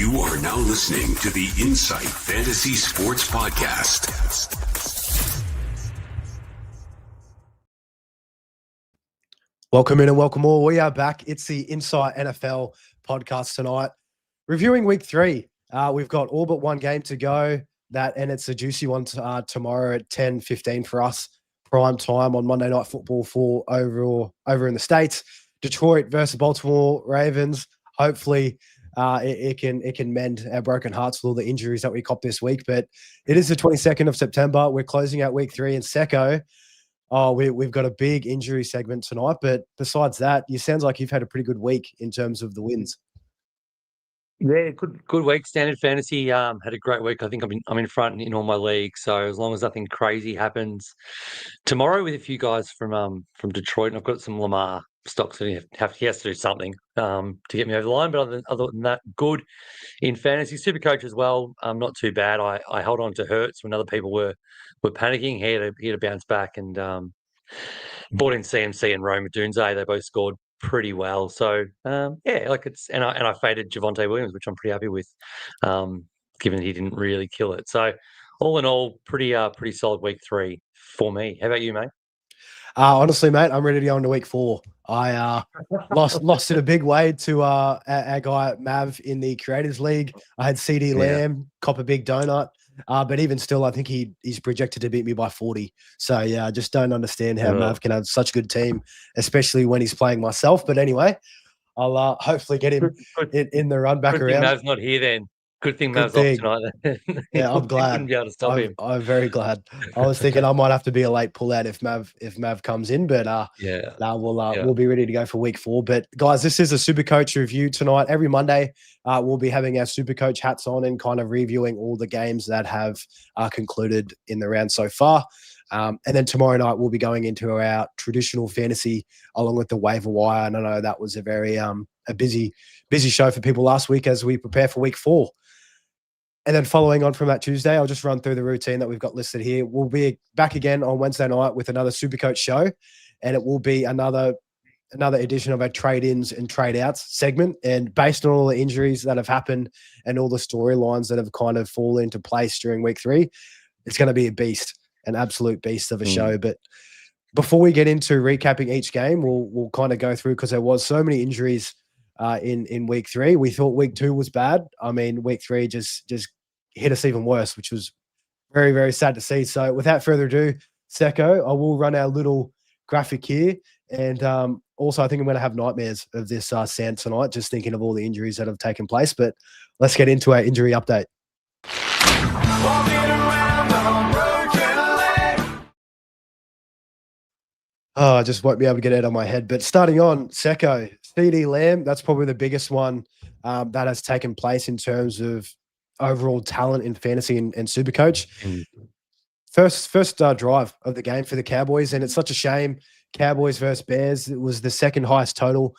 You are now listening to the Insight Fantasy Sports Podcast. Welcome in and welcome all. We are back. It's the Insight NFL podcast tonight. Reviewing week 3. We've got all but one game to go. And it's a juicy one tomorrow at 10:15 for us. Prime time on Monday Night Football for over in the States. Detroit versus Baltimore Ravens. Hopefully it can mend our broken hearts with all the injuries that we copped this week. But it is the 22nd of September. We're closing out week 3 in Secko. We've got a big injury segment tonight. But besides that, you sounds like you've had a pretty good week in terms of the wins. Yeah, good week. Standard fantasy had a great week. I think I'm in front in all my leagues. So as long as nothing crazy happens tomorrow with a few guys from Detroit, and I've got some Lamar stocks that he has to do something to get me over the line. But other than that, good in fantasy. SuperCoach as well. Not too bad. I held on to Hurts when other people were panicking. He had to bounce back and bought in CMC and Rome Dunze. They both scored pretty well. So and I faded Javonte Williams, which I'm pretty happy with, given he didn't really kill it. So all in all, pretty solid week 3 for me. How about you, mate? Honestly, mate, I'm ready to go into week 4. I lost in a big way to our guy Mav in the Creators League. I had CD Lamb cop a big donut. But even still, I think he's projected to beat me by 40. So, yeah, I just don't understand how Mav can have such a good team, especially when he's playing myself. But anyway, I'll hopefully get him in the run back good around. Thing Mav's not here then. Good thing Mav's off tonight. Yeah, I'm glad. Wouldn't be able to stop him. I'm very glad. I was thinking I might have to be a late pullout if Mav comes in, but we'll be ready to go for week 4. But guys, this is a SuperCoach review tonight. Every Monday, we'll be having our SuperCoach hats on and kind of reviewing all the games that have concluded in the round so far. And then tomorrow night we'll be going into our traditional fantasy along with the waiver wire. And I know that was a very a busy show for people last week as we prepare for week 4. And then following on from that Tuesday, I'll just run through the routine that we've got listed here. We'll be back again on Wednesday night with another SuperCoach show, and it will be another edition of our trade-ins and trade-outs segment. And based on all the injuries that have happened and all the storylines that have kind of fallen into place during week 3, it's going to be a beast, an absolute beast of a show. But before we get into recapping each game, we'll kind of go through, because there was so many injuries in week 3. We thought week 2 was bad. I mean, week 3 just hit us even worse, which was very, very sad to see. So without further ado, Secko, I will run our little graphic here. And also, I think I'm going to have nightmares of this sand tonight, just thinking of all the injuries that have taken place. But let's get into our injury update. I just won't be able to get it out of my head. But starting on, Secko, CD Lamb, that's probably the biggest one that has taken place in terms of overall talent in fantasy and SuperCoach. First drive of the game for the Cowboys, and it's such a shame. Cowboys versus Bears, it was the second highest total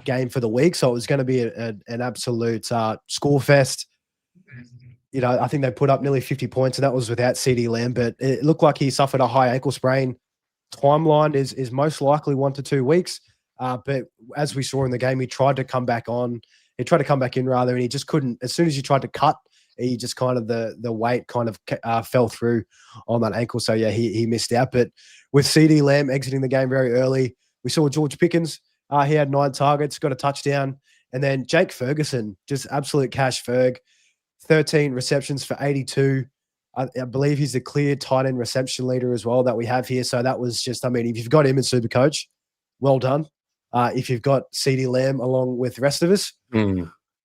game for the week, so it was going to be an absolute score fest. You know, I think they put up nearly 50 points, and that was without CD Lamb, but it looked like he suffered a high ankle sprain. Timeline is most likely 1 to 2 weeks. But as we saw in the game, he tried to come back in, and he just couldn't. As soon as he tried to cut, he just kind of the weight kind of fell through on that ankle. So yeah, he missed out. But with CD Lamb exiting the game very early, we saw George Pickens. He had 9 targets, got a touchdown, and then Jake Ferguson, just absolute cash Ferg, 13 receptions for 82. I believe he's the clear tight end reception leader as well that we have here. So that was just, I mean, if you've got him in SuperCoach, well done. If you've got CD Lamb along with the rest of us,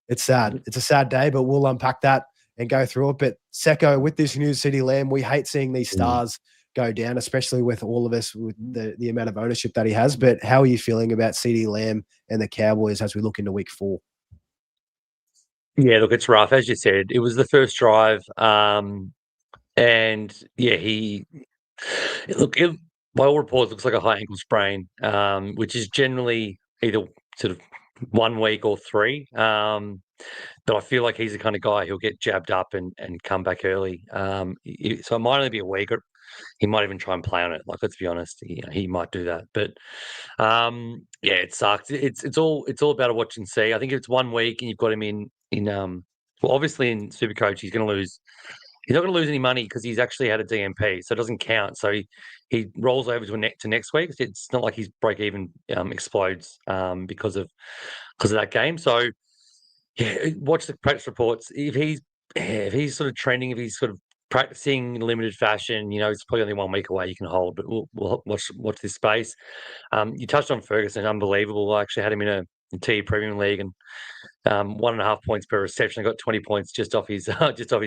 it's sad. It's a sad day, but we'll unpack that and go through it. But Secko, with this news, CD Lamb, we hate seeing these stars go down, especially with all of us with the amount of ownership that he has. But how are you feeling about CD Lamb and the Cowboys as we look into week 4? Yeah, look, it's rough. As you said, it was the first drive. And yeah, by all reports, looks like a high ankle sprain, which is generally either sort of 1 week or 3. But I feel like he's the kind of guy who'll get jabbed up and come back early. So it might only be a week, or he might even try and play on it. Like, let's be honest, he might do that. But yeah, it sucks. It's all about a watch and see. I think if it's 1 week and you've got him in Well, obviously in SuperCoach, he's going to lose. He's not going to lose any money because he's actually had a DMP, so it doesn't count. So he rolls over to next week. It's not like his break even explodes because of that game. So yeah, watch the practice reports. If he's sort of trending, if he's sort of practicing in limited fashion, it's probably only 1 week away. You can hold, but we'll watch this space. You touched on Ferguson, unbelievable. I actually had him in a TE Premium League and 1.5 points per reception. I got 20 points just off his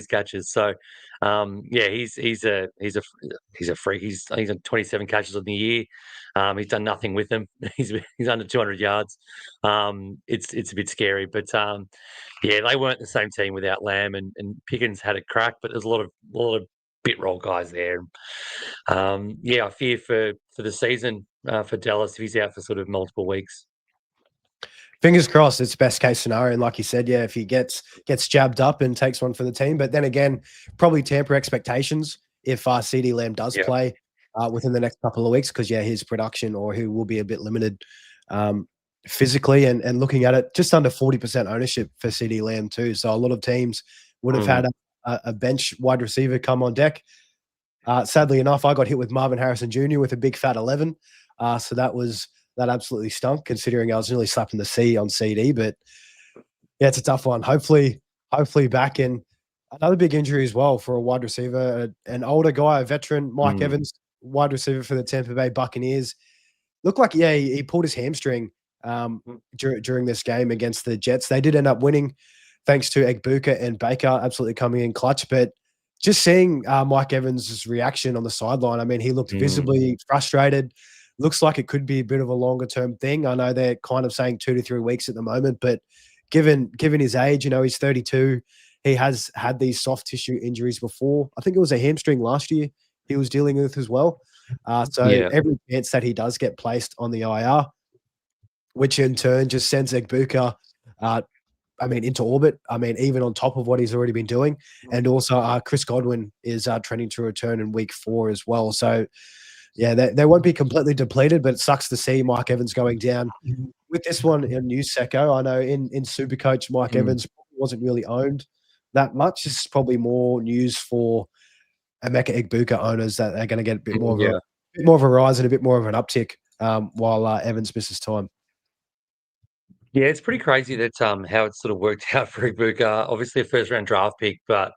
catches. So yeah, he's a freak. He's on 27 catches on the year. He's done nothing with them. He's under 200 yards. It's a bit scary, but yeah, they weren't the same team without Lamb, and Pickens had a crack, but there's a lot of bit roll guys there. Yeah, I fear for the season for Dallas if he's out for sort of multiple weeks. Fingers crossed, it's best case scenario. And like you said, yeah, if he gets jabbed up and takes one for the team, but then again, probably temper expectations if CD Lamb does play within the next couple of weeks, because yeah, his production or he will be a bit limited physically. And looking at it, just under 40% ownership for CD Lamb too. So a lot of teams would have had a bench wide receiver come on deck. Sadly enough, I got hit with Marvin Harrison Jr. with a big fat 11. So that absolutely stunk, considering I was nearly slapping the C on CD. But yeah, it's a tough one. Hopefully back in. Another big injury as well for a wide receiver, an older guy, a veteran, Mike Evans, wide receiver for the Tampa Bay Buccaneers. Looked like, yeah, he pulled his hamstring during this game against the Jets. They did end up winning thanks to Egbuka and Baker absolutely coming in clutch. But just seeing Mike Evans' reaction on the sideline, I mean, he looked visibly frustrated. Looks like it could be a bit of a longer-term thing. I know they're kind of saying 2 to 3 weeks at the moment, but given his age, he's 32. He has had these soft tissue injuries before. I think it was a hamstring last year he was dealing with as well. Every chance that he does get placed on the IR, which in turn just sends Egbuka, into orbit. Even on top of what he's already been doing. And also Chris Godwin is trending to return in week 4 as well. So, yeah, they won't be completely depleted, but it sucks to see Mike Evans going down. With this one in News Secko, I know in SuperCoach, Mike Evans wasn't really owned that much. This is probably more news for Emeka Egbuka owners that they're going to get a bit more of a rise and a bit more of an uptick while Evans misses time. Yeah, it's pretty crazy that how it's sort of worked out for Egbuka. Obviously a first-round draft pick, but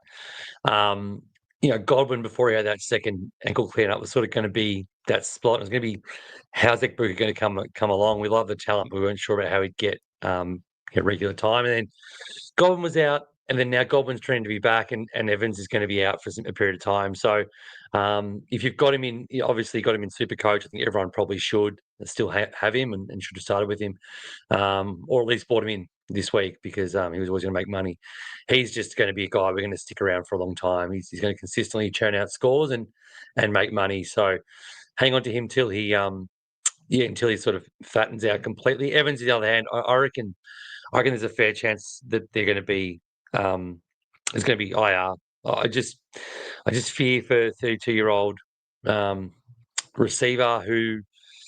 Godwin, before he had that second ankle cleanup, was sort of going to be that spot. It was going to be, how's Egbuka going to come along? We love the talent, but we weren't sure about how he'd get regular time. And then Godwin was out, and then now Godwin's trending to be back, and Evans is going to be out for a period of time. So if you've got him in, obviously got him in SuperCoach, I think everyone probably should still have him and should have started with him, or at least bought him in this week because he was always going to make money. He's just going to be a guy we're going to stick around for a long time. He's going to consistently churn out scores and make money. So hang on to him till he until he sort of fattens out completely. Evans, on the other hand, I reckon there's a fair chance that they're going to be there's going to be IR. I just fear for 32-year-old receiver who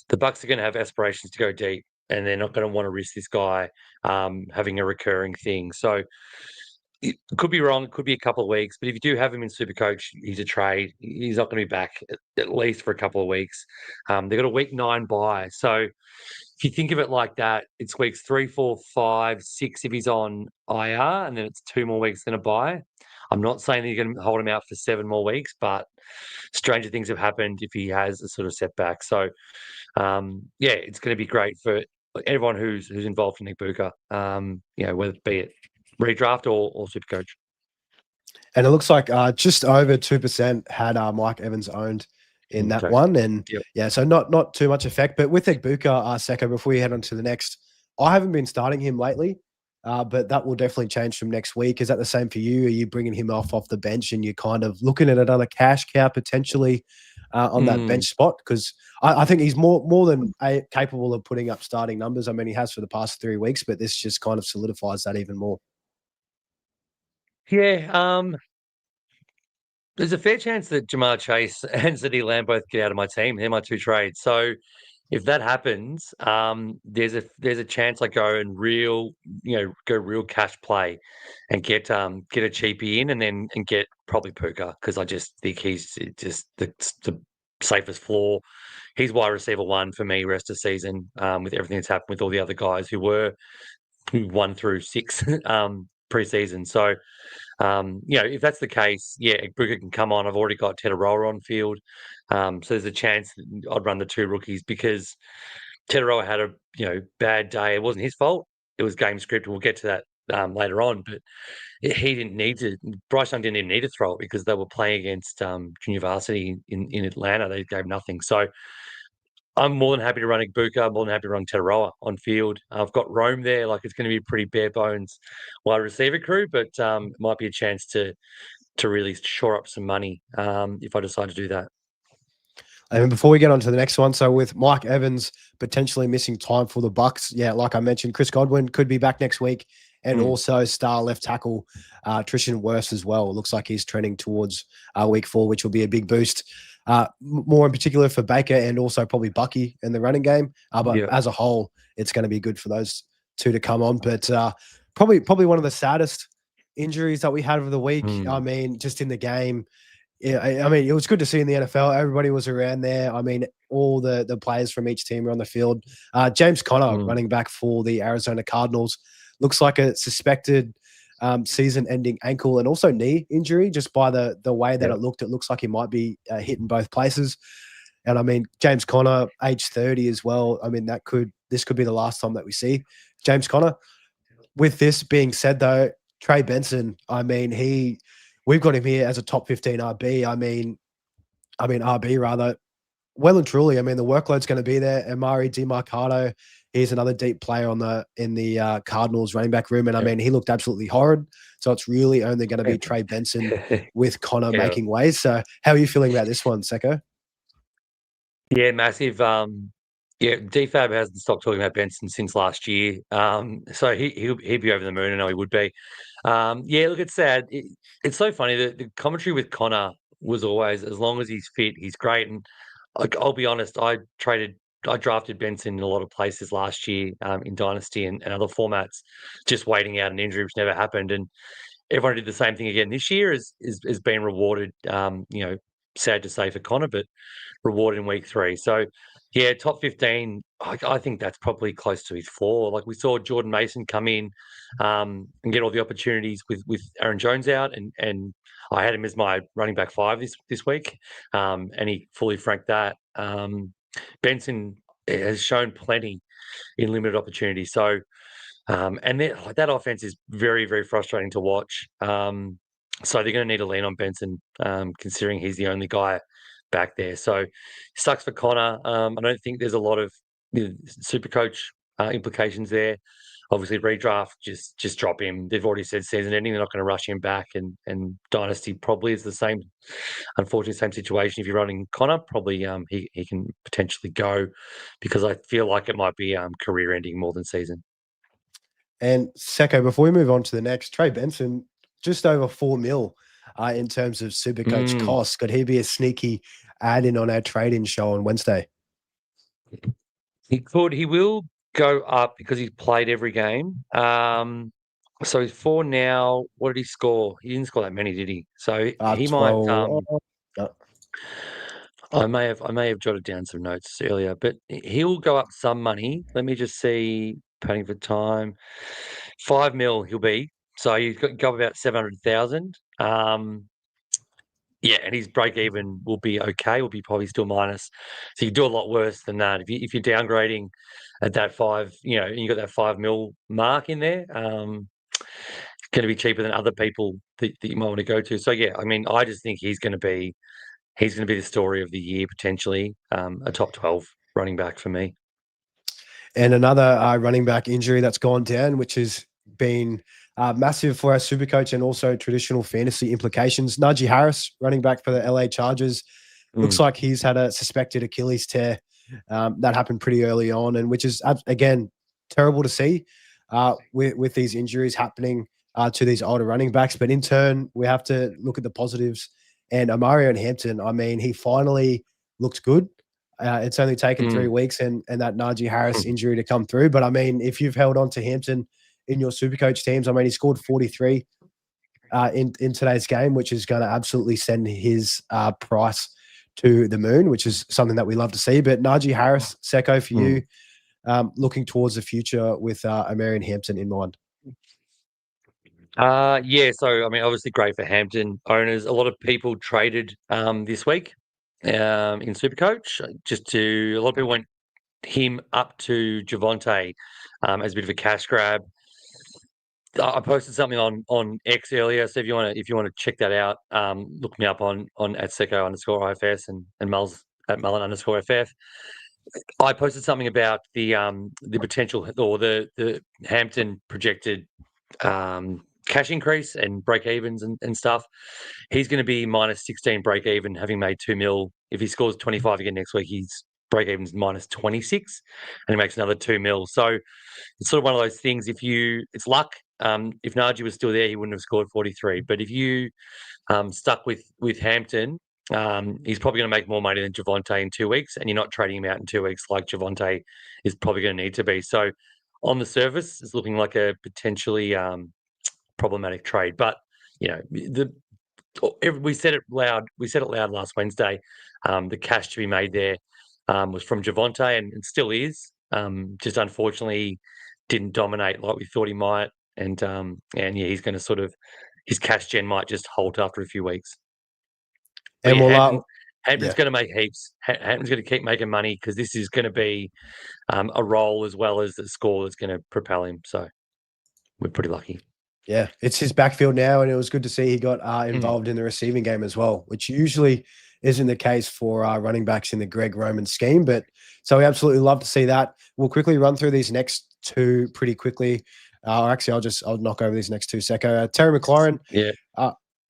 the Bucks are going to have aspirations to go deep, and they're not going to want to risk this guy having a recurring thing. So it could be wrong. It could be a couple of weeks. But if you do have him in SuperCoach, he's a trade. He's not going to be back at least for a couple of weeks. They've got a week 9 bye. So if you think of it like that, it's weeks 3, 4, 5, 6 if he's on IR, and then it's 2 more weeks then a bye. I'm not saying that you're going to hold him out for 7 more weeks, but stranger things have happened if he has a sort of setback. So, it's going to be great for everyone who's involved in Egbuka, whether it be it redraft or SuperCoach. And it looks like just over 2% had Mike Evans owned in that one. And so not too much effect. But with Egbuka, Secko, before we head on to the next, I haven't been starting him lately, but that will definitely change from next week. Is that the same for you? Are you bringing him off the bench and you're kind of looking at another cash cow potentially on that bench spot? Because I think he's more than capable of putting up starting numbers. I mean, he has for the past 3 weeks, but this just kind of solidifies that even more. Yeah, there's a fair chance that Jamar Chase and CD Lamb both get out of my team. They're my 2 trades. So if that happens, there's a chance I go real cash play and get a cheapie in and get probably Puka, because I just think he's just the safest floor. He's wide receiver 1 for me rest of season, with everything that's happened with all the other guys who 1 through 6 pre-season. So if that's the case, Booker can come on. I've already got Tetaroa on field. So there's a chance that I'd run the 2 rookies, because Tetaroa had a bad day. It wasn't his fault. It was game script. We'll get to that later on. But he didn't need to. Bryce Young didn't even need to throw it, because they were playing against junior varsity in Atlanta. They gave nothing. So I'm more than happy to run Ibuka. I'm more than happy to run Tetaroa on field. I've got Rome there. Like, it's going to be a pretty bare bones wide receiver crew, but it might be a chance to really shore up some money if I decide to do that. And before we get on to the next one, so with Mike Evans potentially missing time for the Bucks, like I mentioned, Chris Godwin could be back next week, and also star left tackle Trishan Wirfs as well. It looks like he's trending towards week 4, which will be a big boost. More in particular for Baker and also probably Bucky in the running game. But as a whole, it's going to be good for those 2 to come on. But probably one of the saddest injuries that we had of the week. I mean, just in the game. Yeah, I mean, it was good to see in the NFL. Everybody was around there. I mean, all the players from each team were on the field. James Conner, running back for the Arizona Cardinals, looks like a suspected season-ending ankle and also knee injury. Just by the way that it looks like he might be hit in both places. And I mean, James Conner, age 30 as well. I mean, this could be the last time that we see James Conner. With this being said, though, Trey Benson, I mean, we've got him here as a top 15 RB. I mean RB rather. Well and truly, I mean, the workload's going to be there. Amari DiMarcado, he's another deep player in the Cardinals running back room. And I mean, he looked absolutely horrid. So it's really only going to be Trey Benson with Connor making waves. So how are you feeling about this one, Secko? Yeah, massive. DFAB hasn't stopped talking about Benson since last year. So he'd be over the moon. I know he would be. Look, it's sad. It's so funny that the commentary with Connor was always, as long as he's fit, he's great. And I'll be honest, I drafted Benson in a lot of places last year in Dynasty and other formats, just waiting out an injury, which never happened. And everyone did the same thing again this year, is being rewarded. Sad to say for Connor, but rewarded in week 3. So top 15, I think that's probably close to his floor. Like, we saw Jordan Mason come in and get all the opportunities with Aaron Jones out, and I had him as my running back 5 this week, and he fully franked that. Benson has shown plenty in limited opportunity. So, and that offense is very, very frustrating to watch. So they're going to need to lean on Benson, considering he's the only guy back there. So sucks for Connor. I don't think there's a lot of SuperCoach implications there. Obviously, redraft, just drop him. They've already said season ending. They're not going to rush him back. And Dynasty probably is the same, unfortunately, same situation. If you're running Connor, probably he can potentially go, because I feel like it might be career ending more than season. And Secko, before we move on to the next, Trey Benson, just over $4 million in terms of SuperCoach costs. Could he be a sneaky add-in on our trade-in show on Wednesday? He could. He will go up because he's played every game. So he's 4 now. What did he score? He didn't score that many, did he? So he 12, might. I may have jotted down some notes earlier, but he'll go up some money. Let me just see. Paying for time, $5 million he'll be. So you've got about 700,000. And his break even will be okay. Will be probably still minus. So you do a lot worse than that. If you're downgrading at that 5, and you got that $5 million mark in there, going to be cheaper than other people that you might want to go to. So I mean, I just think he's going to be the story of the year, potentially a top 12 running back for me. And another running back injury that's gone down, which has been massive for our SuperCoach and also traditional fantasy implications. Najee Harris, running back for the LA Chargers, looks like he's had a suspected Achilles tear. That happened pretty early on, and which is, again, terrible to see with these injuries happening to these older running backs. But in turn, we have to look at the positives. And Amario Hampton, I mean, he finally looked good. It's only taken 3 weeks and that Najee Harris injury to come through. But I mean, if you've held on to Hampton in your SuperCoach teams, I mean, he scored 43 in today's game, which is going to absolutely send his price to the moon, which is something that we love to see. But Najee Harris, Secko, for you, looking towards the future with Amarian Hampton in mind. Yeah, so I mean, obviously great for Hampton owners. A lot of people traded this week in SuperCoach. A lot of people went him up to Javonte as a bit of a cash grab. I posted something on X earlier, so if you want to check that out, look me up on at Secko_IFS and Mulls at Mullin_FF. I posted something about the potential or the Hampton projected cash increase and break evens and stuff. He's going to be minus 16 break even, having made 2 mil. If he scores 25 again next week, he's break even's minus 26, and he makes another 2 mil. So it's sort of one of those things. It's luck. If Najee was still there, he wouldn't have scored 43. But if you stuck with Hampton, he's probably going to make more money than Javonte in 2 weeks, and you're not trading him out in 2 weeks like Javonte is probably going to need to be. So on the surface, it's looking like a potentially problematic trade. But we said it loud. We said it loud last Wednesday. The cash to be made there was from Javonte, and it still is. Just unfortunately didn't dominate like we thought he might. And he's going to his cash gen might just halt after a few weeks. But And Hampton's going to make heaps. Hampton's going to keep making money because this is going to be a role as well as the score that's going to propel him. So we're pretty lucky. Yeah, it's his backfield now, and it was good to see he got involved in the receiving game as well, which usually isn't the case for running backs in the Greg Roman scheme. But so we absolutely love to see that. We'll quickly run through these next two pretty quickly. Actually, I'll knock over these next two, Secko. Terry McLaurin,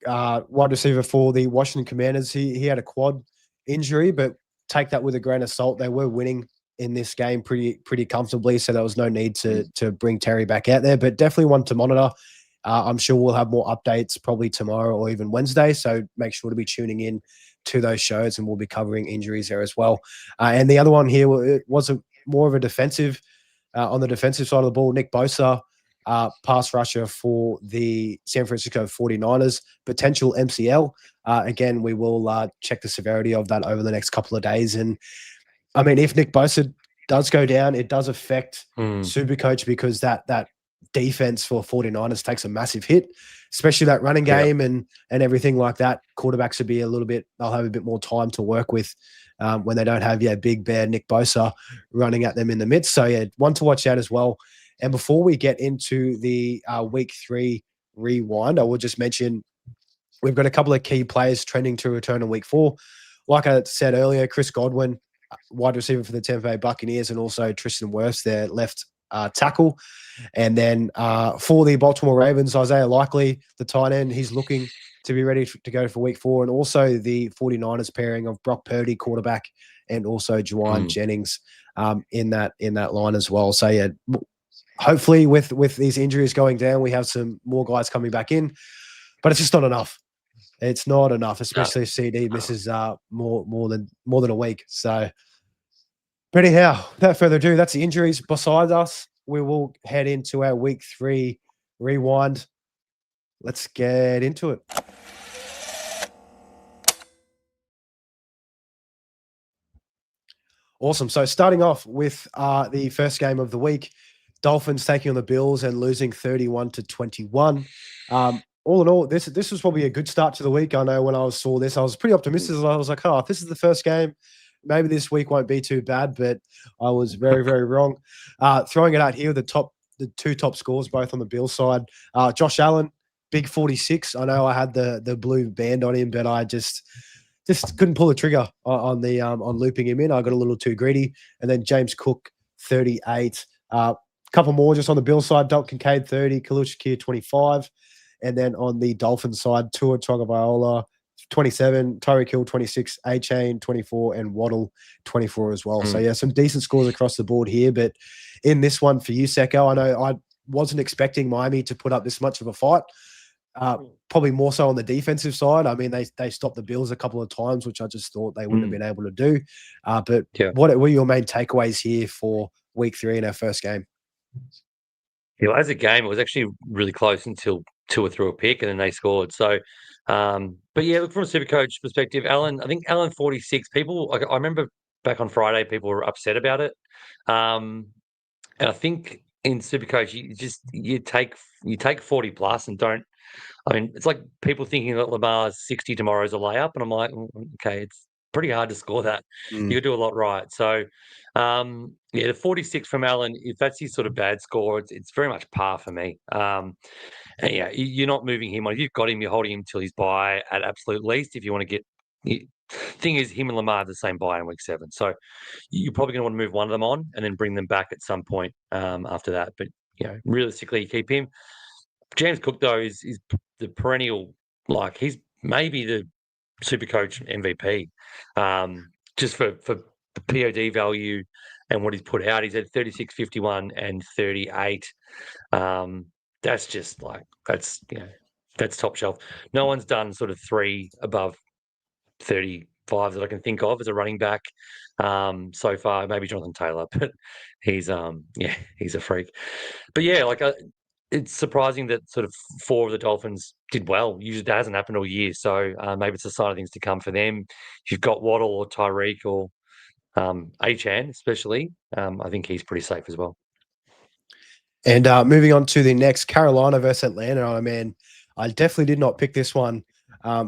wide receiver for the Washington Commanders. He had a quad injury, but take that with a grain of salt. They were winning in this game pretty comfortably, so there was no need to bring Terry back out there. But definitely one to monitor. I'm sure we'll have more updates probably tomorrow or even Wednesday, so make sure to be tuning in to those shows, and we'll be covering injuries there as well. And the other one here was more of a defensive, on the defensive side of the ball, Nick Bosa, pass rusher for the San Francisco 49ers, potential MCL. Again, we will check the severity of that over the next couple of days. And I mean, if Nick Bosa does go down, it does affect SuperCoach, because that defense for 49ers takes a massive hit, especially that running game and everything like that. Quarterbacks would be they'll have a bit more time to work with when they don't have big bear Nick Bosa running at them in the midst. So one to watch out as well. And before we get into the week 3 rewind, I will just mention we've got a couple of key players trending to return in week 4. Like I said earlier, Chris Godwin, wide receiver for the Tampa Bay Buccaneers, and also Tristan Wirfs, their left tackle. And then for the Baltimore Ravens, Isaiah Likely, the tight end, he's looking to be ready to go for week 4. And also the 49ers pairing of Brock Purdy, quarterback, and also Juwan Jennings in that line as well. So hopefully with these injuries going down, we have some more guys coming back in, but it's just not enough. It's not enough, especially if CD misses more than a week. So, but anyhow, without further ado, that's the injuries beside us. We will head into our week 3 rewind. Let's get into it. Awesome. So starting off with the first game of the week, Dolphins taking on the Bills and losing 31-21. All in all, this was probably a good start to the week. I know when I saw this, I was pretty optimistic. I was like, if this is the first game, maybe this week won't be too bad, but I was very, very wrong. Throwing it out here, the 2 top scores, both on the Bills side. Josh Allen, big 46. I know I had the blue band on him, but I just couldn't pull the trigger on looping him in. I got a little too greedy. And then James Cook, 38. Couple more just on the Bills side. Dalton Kincaid, 30. Khalil Shakir, 25. And then on the Dolphins side, Tua Tagovailoa, 27. Tyreek Hill, 26. A-Chain, 24. And Waddle, 24 as well. So, some decent scores across the board here. But in this one for you, Secko, I know I wasn't expecting Miami to put up this much of a fight. Probably more so on the defensive side. I mean, they stopped the Bills a couple of times, which I just thought they wouldn't have been able to do. But what were your main takeaways here for week 3 in our first game? Yeah, as a game, it was actually really close until Tua threw a pick and then they scored. So, but yeah, look, from a SuperCoach perspective, I think Allen 46, people, I remember back on Friday, people were upset about it. And I think in SuperCoach, you take 40 plus and don't. I mean, it's like people thinking that Lamar's 60 tomorrow is a layup, and I'm like, okay, it's pretty hard to score that. You could do a lot right. So, yeah, the 46 from Allen, if that's his sort of bad score, it's very much par for me. And yeah, you're not moving him on. If you've got him, you're holding him till he's bye at absolute least. If you want to get, thing is, him and Lamar have the same bye in week 7, so you're probably going to want to move one of them on and then bring them back at some point after that. But realistically, you keep him. James Cook though is the perennial, like, he's maybe the SuperCoach MVP, just for the POD value and what he's put out. He's at 36, 51, and 38. That's just like that's top shelf. No one's done sort of 3 above 35 that I can think of as a running back so far. Maybe Jonathan Taylor, but he's a freak. But yeah, like it's surprising that sort of 4 of the Dolphins did well. Usually that hasn't happened all year. So maybe it's a sign of things to come for them. If you've got Waddle or Tyreek or Achane especially, I think he's pretty safe as well. And moving on to the next, Carolina versus Atlanta. I mean, I definitely did not pick this one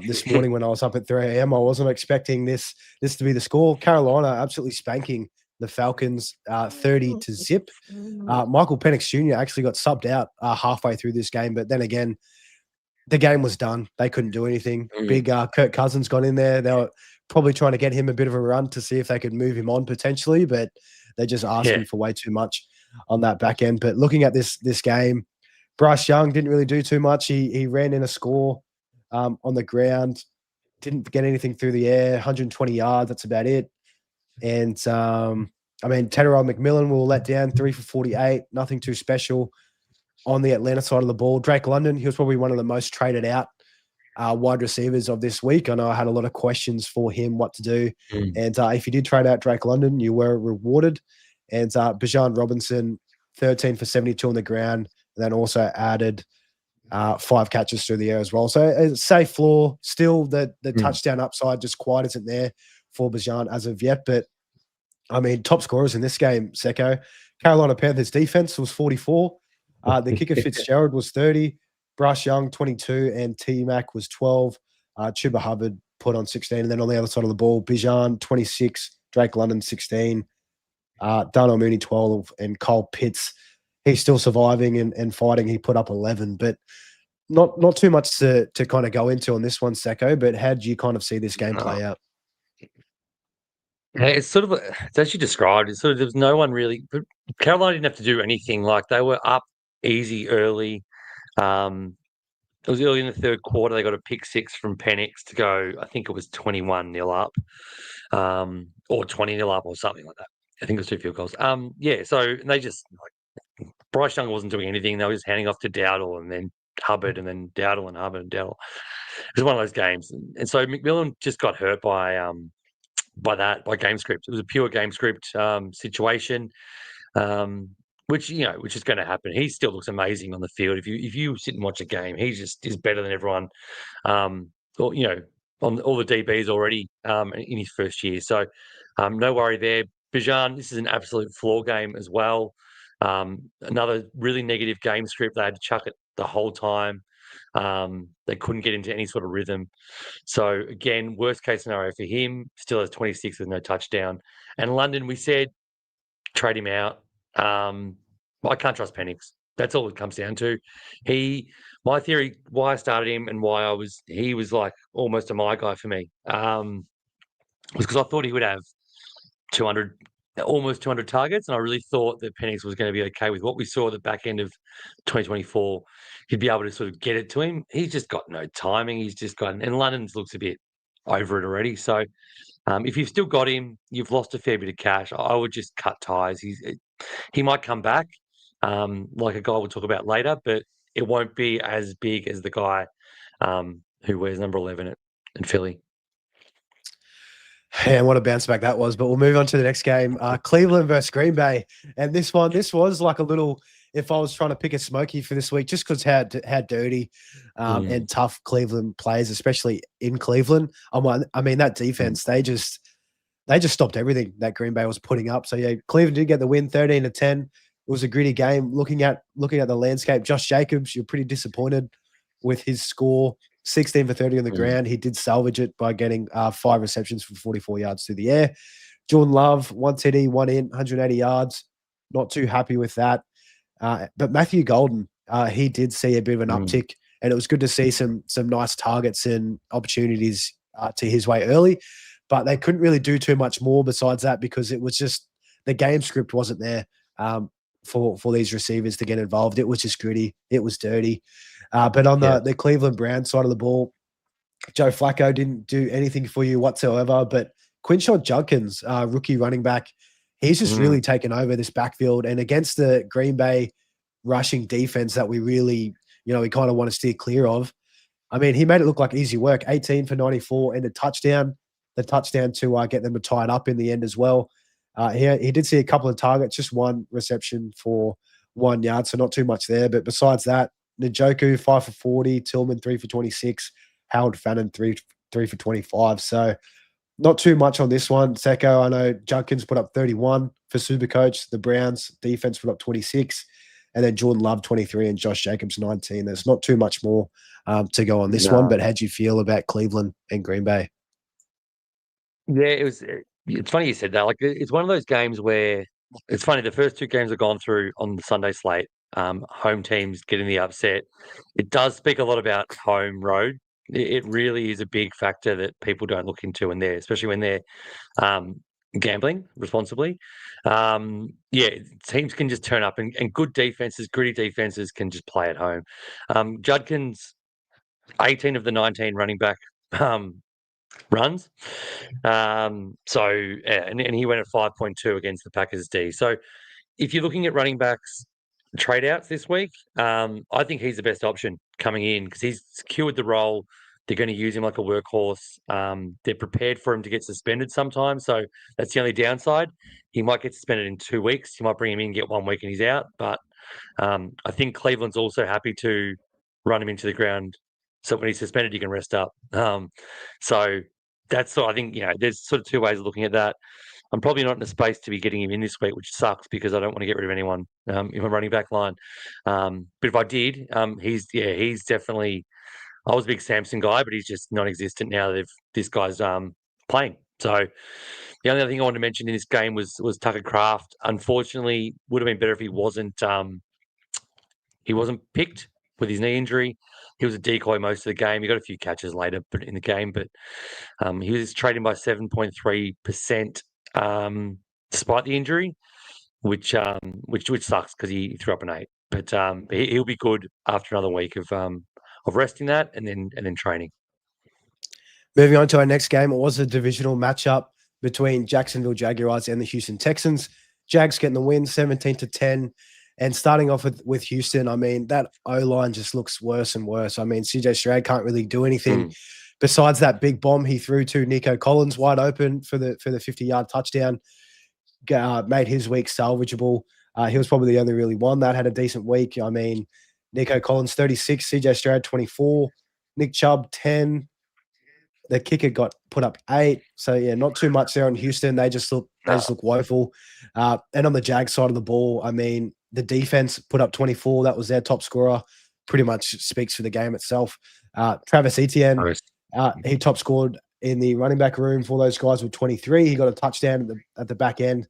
this morning when I was up at 3 a.m. I wasn't expecting this to be the score. Carolina absolutely spanking the Falcons 30-0. Michael Penix Jr. actually got subbed out halfway through this game, but then again, the game was done. They couldn't do anything. Big Kirk Cousins got in there. They were probably trying to get him a bit of a run to see if they could move him on potentially, but they're just asking for way too much on that back end. But looking at this game, Bryce Young didn't really do too much. He ran in a score on the ground, didn't get anything through the air, 120 yards. That's about it. And I mean, Tyrod McMillan will let down 3 for 48. Nothing too special on the Atlanta side of the ball. Drake London, he was probably one of the most traded out wide receivers of this week. I know I had a lot of questions for him what to do. And if you did trade out Drake London, you were rewarded. And Bijan Robinson, 13 for 72 on the ground, and then also added 5 catches through the air as well. So a safe floor. Still, the touchdown upside just quite isn't there for Bijan as of yet. But, I mean, top scorers in this game, Secko. Carolina Panthers defense was 44. The kicker Fitzgerald was 30. Bryce Young, 22, and T-Mac was 12. Chuba Hubbard put on 16. And then on the other side of the ball, Bijan, 26. Drake London, 16. Darnell Mooney, 12. And Cole Pitts, he's still surviving and fighting. He put up 11. But not too much to kind of go into on this one, Secko. But how do you kind of see this game play out? Yeah, it's sort of it's as you described. It's sort of, there was no one really. Carolina didn't have to do anything. Like, they were up easy early. It was early in the third quarter. They got a pick 6 from Penix to go. I think it was 21-0 up, or 20-0 up, or something like that. I think it was 2 field goals. Yeah. So they just, like, Bryce Young wasn't doing anything. They were just handing off to Dowdle and then Hubbard and then Dowdle and Hubbard and Dowdle. It was one of those games, and so McMillan just got hurt by game script. It was a pure game script situation, which is going to happen. He still looks amazing on the field. If you sit and watch a game, he just is better than everyone. On all the DBs already in his first year. So no worry there. Bijan, this is an absolute floor game as well. Another really negative game script. They had to chuck it the whole time. They couldn't get into any sort of rhythm. So again, worst case scenario for him, still has 26 with no touchdown. And London, we said, trade him out. I can't trust Penix. That's all it comes down to. My theory, why I started him and why he was like almost a my guy for me, was because I thought he would have almost 200 targets, and I really thought that Penix was going to be okay with what we saw at the back end of 2024. He'd be able to sort of get it to him. He's just got no timing. And London's looks a bit over it already. So if you've still got him, you've lost a fair bit of cash. I would just cut ties. He might come back, like a guy we'll talk about later, but it won't be as big as the guy who wears number 11 in Philly. And what a bounce back that was. But we'll move on to the next game. Cleveland versus Green Bay. And this was like a little, if I was trying to pick a smoky for this week, just because how dirty and tough Cleveland plays, especially in Cleveland. I mean, that defense, they just stopped everything that Green Bay was putting up. So yeah, Cleveland did get the win, 13-10. It was a gritty game. Looking at the landscape, Josh Jacobs, you're pretty disappointed with his score. 16 for 30 on the ground. He did salvage it by getting 5 receptions for 44 yards through the air. Jordan Love, 1 TD, 1 in, 180 yards. Not too happy with that. But Matthew Golden, he did see a bit of an uptick, and it was good to see some nice targets and opportunities to his way early. But they couldn't really do too much more besides that, because it was just the game script wasn't there for these receivers to get involved. It was just gritty. It was dirty. But on the Cleveland Browns side of the ball, Joe Flacco didn't do anything for you whatsoever. But Quinshon Judkins, rookie running back, he's just really taken over this backfield. And against the Green Bay rushing defense that we really, we kind of want to steer clear of, I mean, he made it look like easy work. 18 for 94 and a touchdown. The touchdown to get them tied up in the end as well. He did see a couple of targets, just 1 reception for 1 yard, so not too much there. But besides that, Njoku, 5 for 40, Tillman, 3 for 26, Howard Fannin, 3 for 25. So not too much on this one. Secko, I know Judkins put up 31 for SuperCoach. The Browns defense put up 26. And then Jordan Love, 23, and Josh Jacobs, 19. There's not too much more to go on this one. But how'd you feel about Cleveland and Green Bay? Yeah, it's funny you said that. Like, it's one of those games where it's funny. The first 2 games I've gone through on the Sunday slate, home teams getting the upset. It does speak a lot about home road. It really is a big factor that people don't look into especially when they're gambling responsibly. Teams can just turn up, and good defenses, gritty defenses, can just play at home. Judkins, 18 of the 19 running back runs. And he went at 5.2 against the Packers D. So if you're looking at running backs trade outs this week, I think he's the best option coming in, because he's secured the role. They're going to use him like a workhorse. They're prepared for him to get suspended sometimes. So that's the only downside. He might get suspended in 2 weeks. You might bring him in, get 1 week, and he's out. But I think Cleveland's also happy to run him into the ground, so when he's suspended, you can rest up. So that's I think, there's sort of 2 ways of looking at that. I'm probably not in a space to be getting him in this week, which sucks, because I don't want to get rid of anyone in my running back line. But if I did, he's definitely. I was a big Samson guy, but he's just non-existent now that this guy's playing. So the only other thing I wanted to mention in this game was Tucker Kraft. Unfortunately, would have been better if he wasn't picked with his knee injury. He was a decoy most of the game. He got a few catches later in the game, but he was trading by 7.3% despite the injury, which sucks, because he threw up an 8. But he'll be good after another week of resting that and then training. Moving on to our next game, it was a divisional matchup between Jacksonville Jaguars and the Houston Texans. Jags getting the win, 17-10. And starting off with Houston, I mean, that O-line just looks worse and worse. I mean, CJ Stroud can't really do anything besides that big bomb he threw to Nico Collins wide open for the 50-yard touchdown. Made his week salvageable. He was probably the only really one that had a decent week. I mean, Nico Collins, 36, CJ Stroud, 24, Nick Chubb, 10. The kicker got put up 8. So, yeah, not too much there on Houston. They just look woeful. And on the Jags side of the ball, I mean, the defense put up 24. That was their top scorer. Pretty much speaks for the game itself. Travis Etienne, he top scored in the running back room for those guys with 23. He got a touchdown at the back end.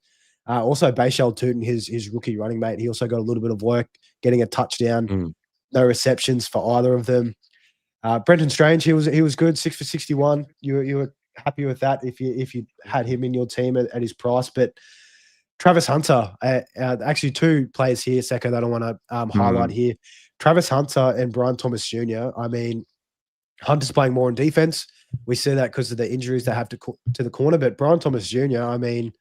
Also, Bayshell Tootin, his rookie running mate, he also got a little bit of work getting a touchdown. No receptions for either of them. Brenton Strange, he was good, 6 for 61. You were happy with that if you had him in your team at his price. But Travis Hunter, actually 2 players here, Secko, that I want to highlight here. Travis Hunter and Brian Thomas Jr. I mean, Hunter's playing more on defense. We see that because of the injuries they have to the corner. But Brian Thomas Jr., I mean,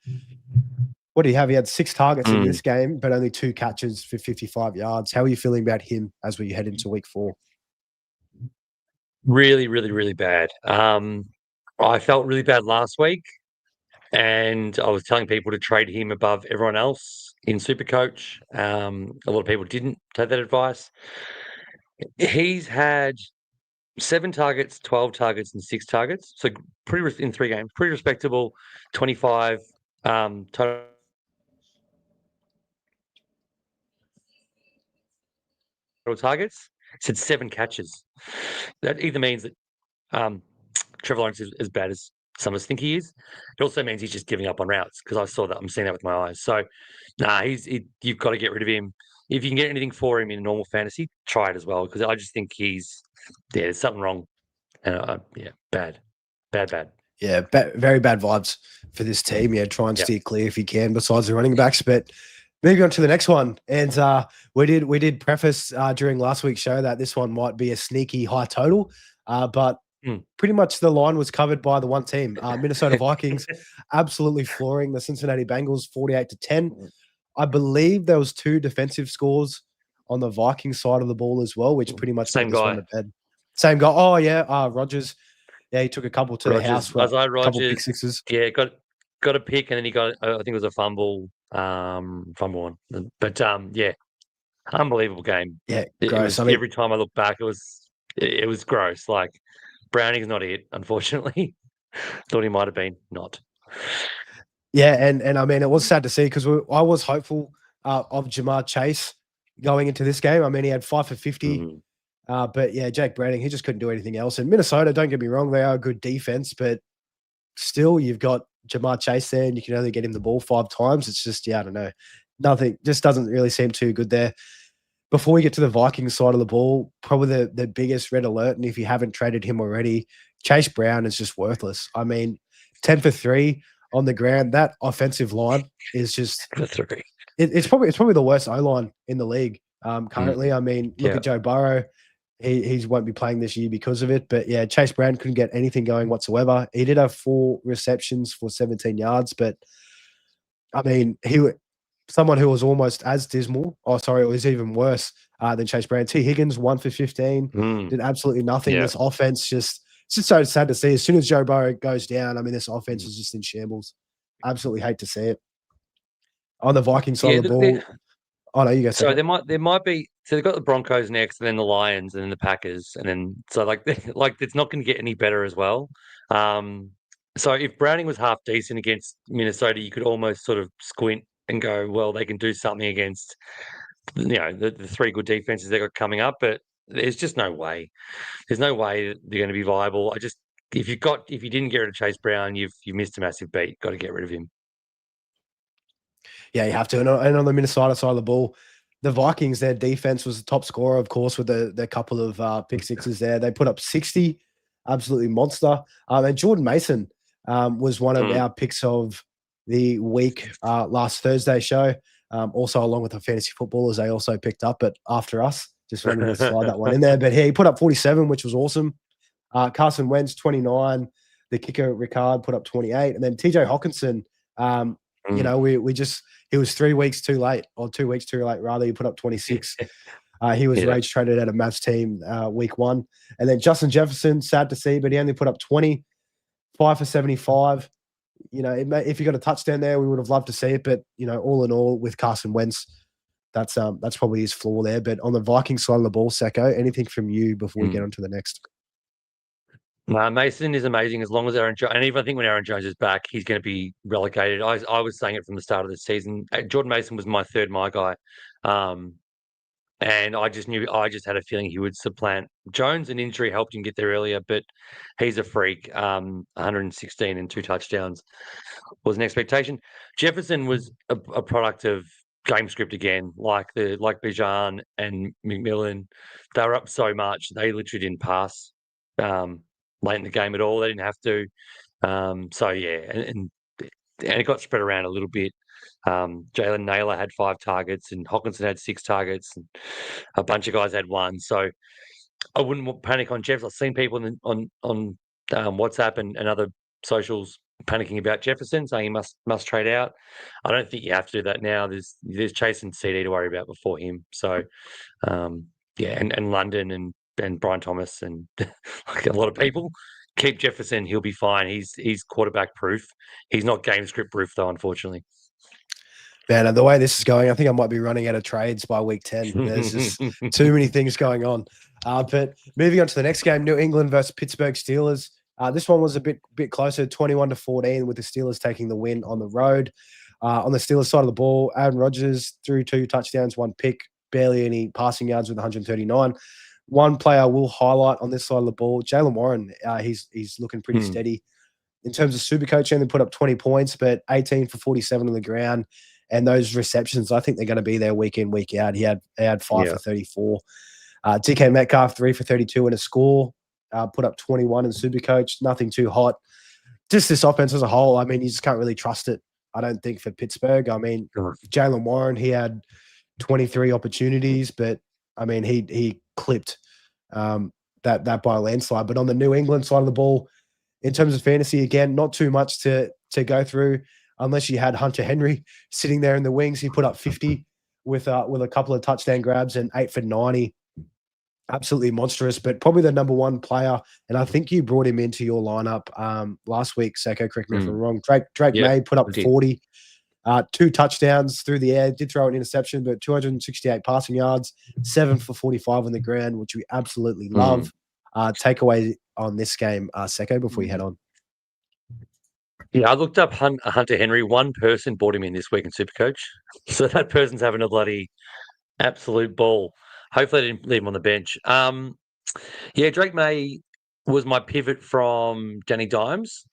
What do you have? He had 6 targets in Mm. this game, but only 2 catches for 55 yards. How are you feeling about him as we head into week 4? Really, really, really bad. I felt really bad last week, and I was telling people to trade him above everyone else in SuperCoach. A lot of people didn't take that advice. He's had 7 targets, 12 targets, and 6 targets. So in 3 games, pretty respectable. 25 total targets. He's had 7 catches. That either means that Trevor Lawrence is as bad as some of us think he is. It also means he's just giving up on routes, because I saw that. I'm seeing that with my eyes. So, you've got to get rid of him. If you can get anything for him in normal fantasy, try it as well, because I just think there's something wrong. And bad. Yeah, very bad vibes for this team. Yeah, try and steer clear if you can, besides the running backs. But moving on to the next one, and we did preface during last week's show that this one might be a sneaky high total, but pretty much the line was covered by the one team, Minnesota Vikings, absolutely flooring the Cincinnati Bengals, 48-10. I believe there was 2 defensive scores on the Vikings side of the ball as well, which pretty much Same put this guy. one to bed. Same guy. Oh yeah, Rogers. Yeah, he took a couple to the house. Isaiah A couple pick Rogers. sixes. Yeah, got a pick, and then he got, I think it was a fumble one. But yeah, unbelievable game. Yeah, It gross. was, every time I look back, it was gross. Like, Browning's not it, unfortunately. Thought he might have been, not. Yeah, and I mean, it was sad to see, because I was hopeful of Jamar Chase going into this game. I mean, he had 5 for 50. But yeah, Jake Browning, he just couldn't do anything else. And Minnesota, don't get me wrong, they are a good defense, but still, you've got Jamar Chase there, and you can only get him the ball 5 times. It's just, I don't know. Nothing, just doesn't really seem too good there. Before we get to the Vikings side of the ball, probably the biggest red alert, and if you haven't traded him already, Chase Brown is just worthless. I mean, 10 for 3 on the ground. That offensive line is just for 3. It's probably the worst O-line in the league currently. I mean, look at Joe Burrow. He won't be playing this year because of it. But yeah, Chase Brown couldn't get anything going whatsoever. He did have 4 receptions for 17 yards, but I mean, someone who was almost as dismal. Oh, sorry, it was even worse than Chase Brown. T. Higgins, 1 for 15, did absolutely nothing. This offense it's just so sad to see. As soon as Joe Burrow goes down, I mean, this offense is just in shambles. Absolutely hate to see it. On the Vikings side of the ball. Oh no, you go. So there might be. So they've got the Broncos next, and then the Lions, and then the Packers, and then like it's not going to get any better as well. So if Browning was half decent against Minnesota, you could almost sort of squint and go, well, they can do something against the 3 good defenses they got coming up. But there's just no way. There's no way that they're going to be viable. If you didn't get rid of Chase Brown, you've missed a massive beat. Got to get rid of him. Yeah, you have to. And on the Minnesota side of the ball, the Vikings, their defense was the top scorer, of course, with the couple of pick sixes there. They put up 60, absolutely monster. And Jordan Mason was one of our picks of the week last Thursday show. Also, along with the fantasy footballers, they also picked up, but after us, just wanted to slide that one in there. But he put up 47, which was awesome. Carson Wentz, 29. The kicker, Ricard, put up 28. And then TJ Hawkinson, he was 3 weeks too late, or 2 weeks too late, rather. He put up 26. He was rage traded out of Mavs team week 1. And then Justin Jefferson, sad to see, but he only put up 20, 5 for 75. If you got a touchdown there, we would have loved to see it. But, all in all, with Carson Wentz, that's probably his flaw there. But on the Vikings side of the ball, Secko, anything from you before we get on to the next? Mason is amazing as long as Aaron Jones, and even I think when Aaron Jones is back, he's going to be relegated. I was saying it from the start of the season. Jordan Mason was my third guy, and I just had a feeling he would supplant Jones. An injury helped him get there earlier, but he's a freak. 116 and 2 touchdowns was an expectation. Jefferson was a product of game script again, like Bijan and McMillan. They were up so much they literally didn't pass late in the game at all. They didn't have to. So yeah, and it got spread around a little bit. Jalen Naylor had 5 targets, and Hawkinson had 6 targets, and a bunch of guys had 1. So I wouldn't panic on Jeff. I've seen people on WhatsApp and other socials panicking about Jefferson, saying he must trade out. I don't think you have to do that now. There's Chase and CD to worry about before him. So, and London and Brian Thomas and like a lot of people keep Jefferson. He'll be fine. He's quarterback proof. He's not game script proof though, unfortunately. Man, and the way this is going, I think I might be running out of trades by week 10. There's just too many things going on. But moving on to the next game, New England versus Pittsburgh Steelers. This one was a bit closer, 21-14, with the Steelers taking the win on the road. On the Steelers side of the ball, Aaron Rodgers threw 2 touchdowns, 1 pick, barely any passing yards with 139. One player I will highlight on this side of the ball, Jaylen Warren. He's looking pretty steady. In terms of SuperCoach, he only put up 20 points, but 18 for 47 on the ground. And those receptions, I think they're going to be there week in, week out. He had 5 for 34. DK Metcalf, 3 for 32 and a score. Put up 21 in SuperCoach. Nothing too hot. Just this offense as a whole, I mean, you just can't really trust it, I don't think, for Pittsburgh. I mean, Jaylen Warren, he had 23 opportunities, but, I mean, he clipped that by a landslide. But on the New England side of the ball, in terms of fantasy, again, not too much to go through. Unless you had Hunter Henry sitting there in the wings. He put up 50 with a couple of touchdown grabs and 8 for 90. Absolutely monstrous, but probably the number one player. And I think you brought him into your lineup last week, Secko, correct me if I'm wrong. Drake May put up 40, 2 touchdowns through the air, did throw an interception, but 268 passing yards, 7 for 45 on the ground, which we absolutely love. Takeaway on this game, Secko, before you head on. Yeah, I looked up Hunter Henry. One person bought him in this week in SuperCoach. So that person's having a bloody absolute ball. Hopefully I didn't leave him on the bench. Drake May was my pivot from Danny Dimes.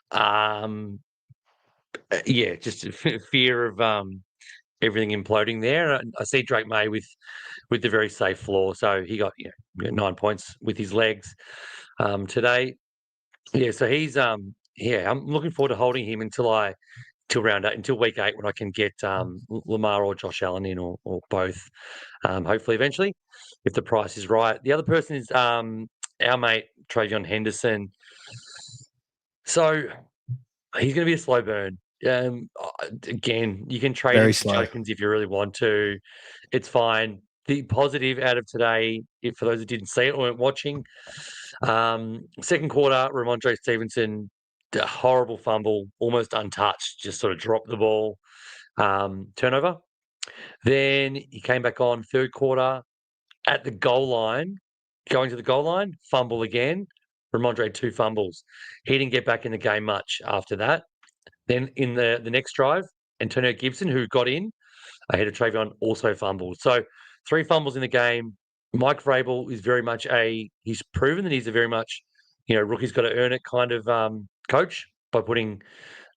Just fear of everything imploding there. I see Drake May with the very safe floor. So he got 9 points with his legs today. Yeah, so he's I'm looking forward to holding him until week 8 when I can get Lamar or Josh Allen in or both. Hopefully eventually, if the price is right. The other person is our mate Travion Henderson. So he's going to be a slow burn. Again, you can trade him for tokens if you really want to. It's fine. The positive out of today, for those who didn't see it or weren't watching, second quarter, Ramondre Stevenson, a horrible fumble, almost untouched, just sort of dropped the ball, turnover. Then he came back on third quarter at the goal line, going to the goal line, fumble again. Ramondre 2 fumbles. He didn't get back in the game much after that. Then in the next drive, Antonio Gibson, who got in ahead of Travion, also fumbled. So 3 fumbles in the game. Mike Vrabel is very much he's proven that he's a very much, rookie's got to earn it kind of coach by putting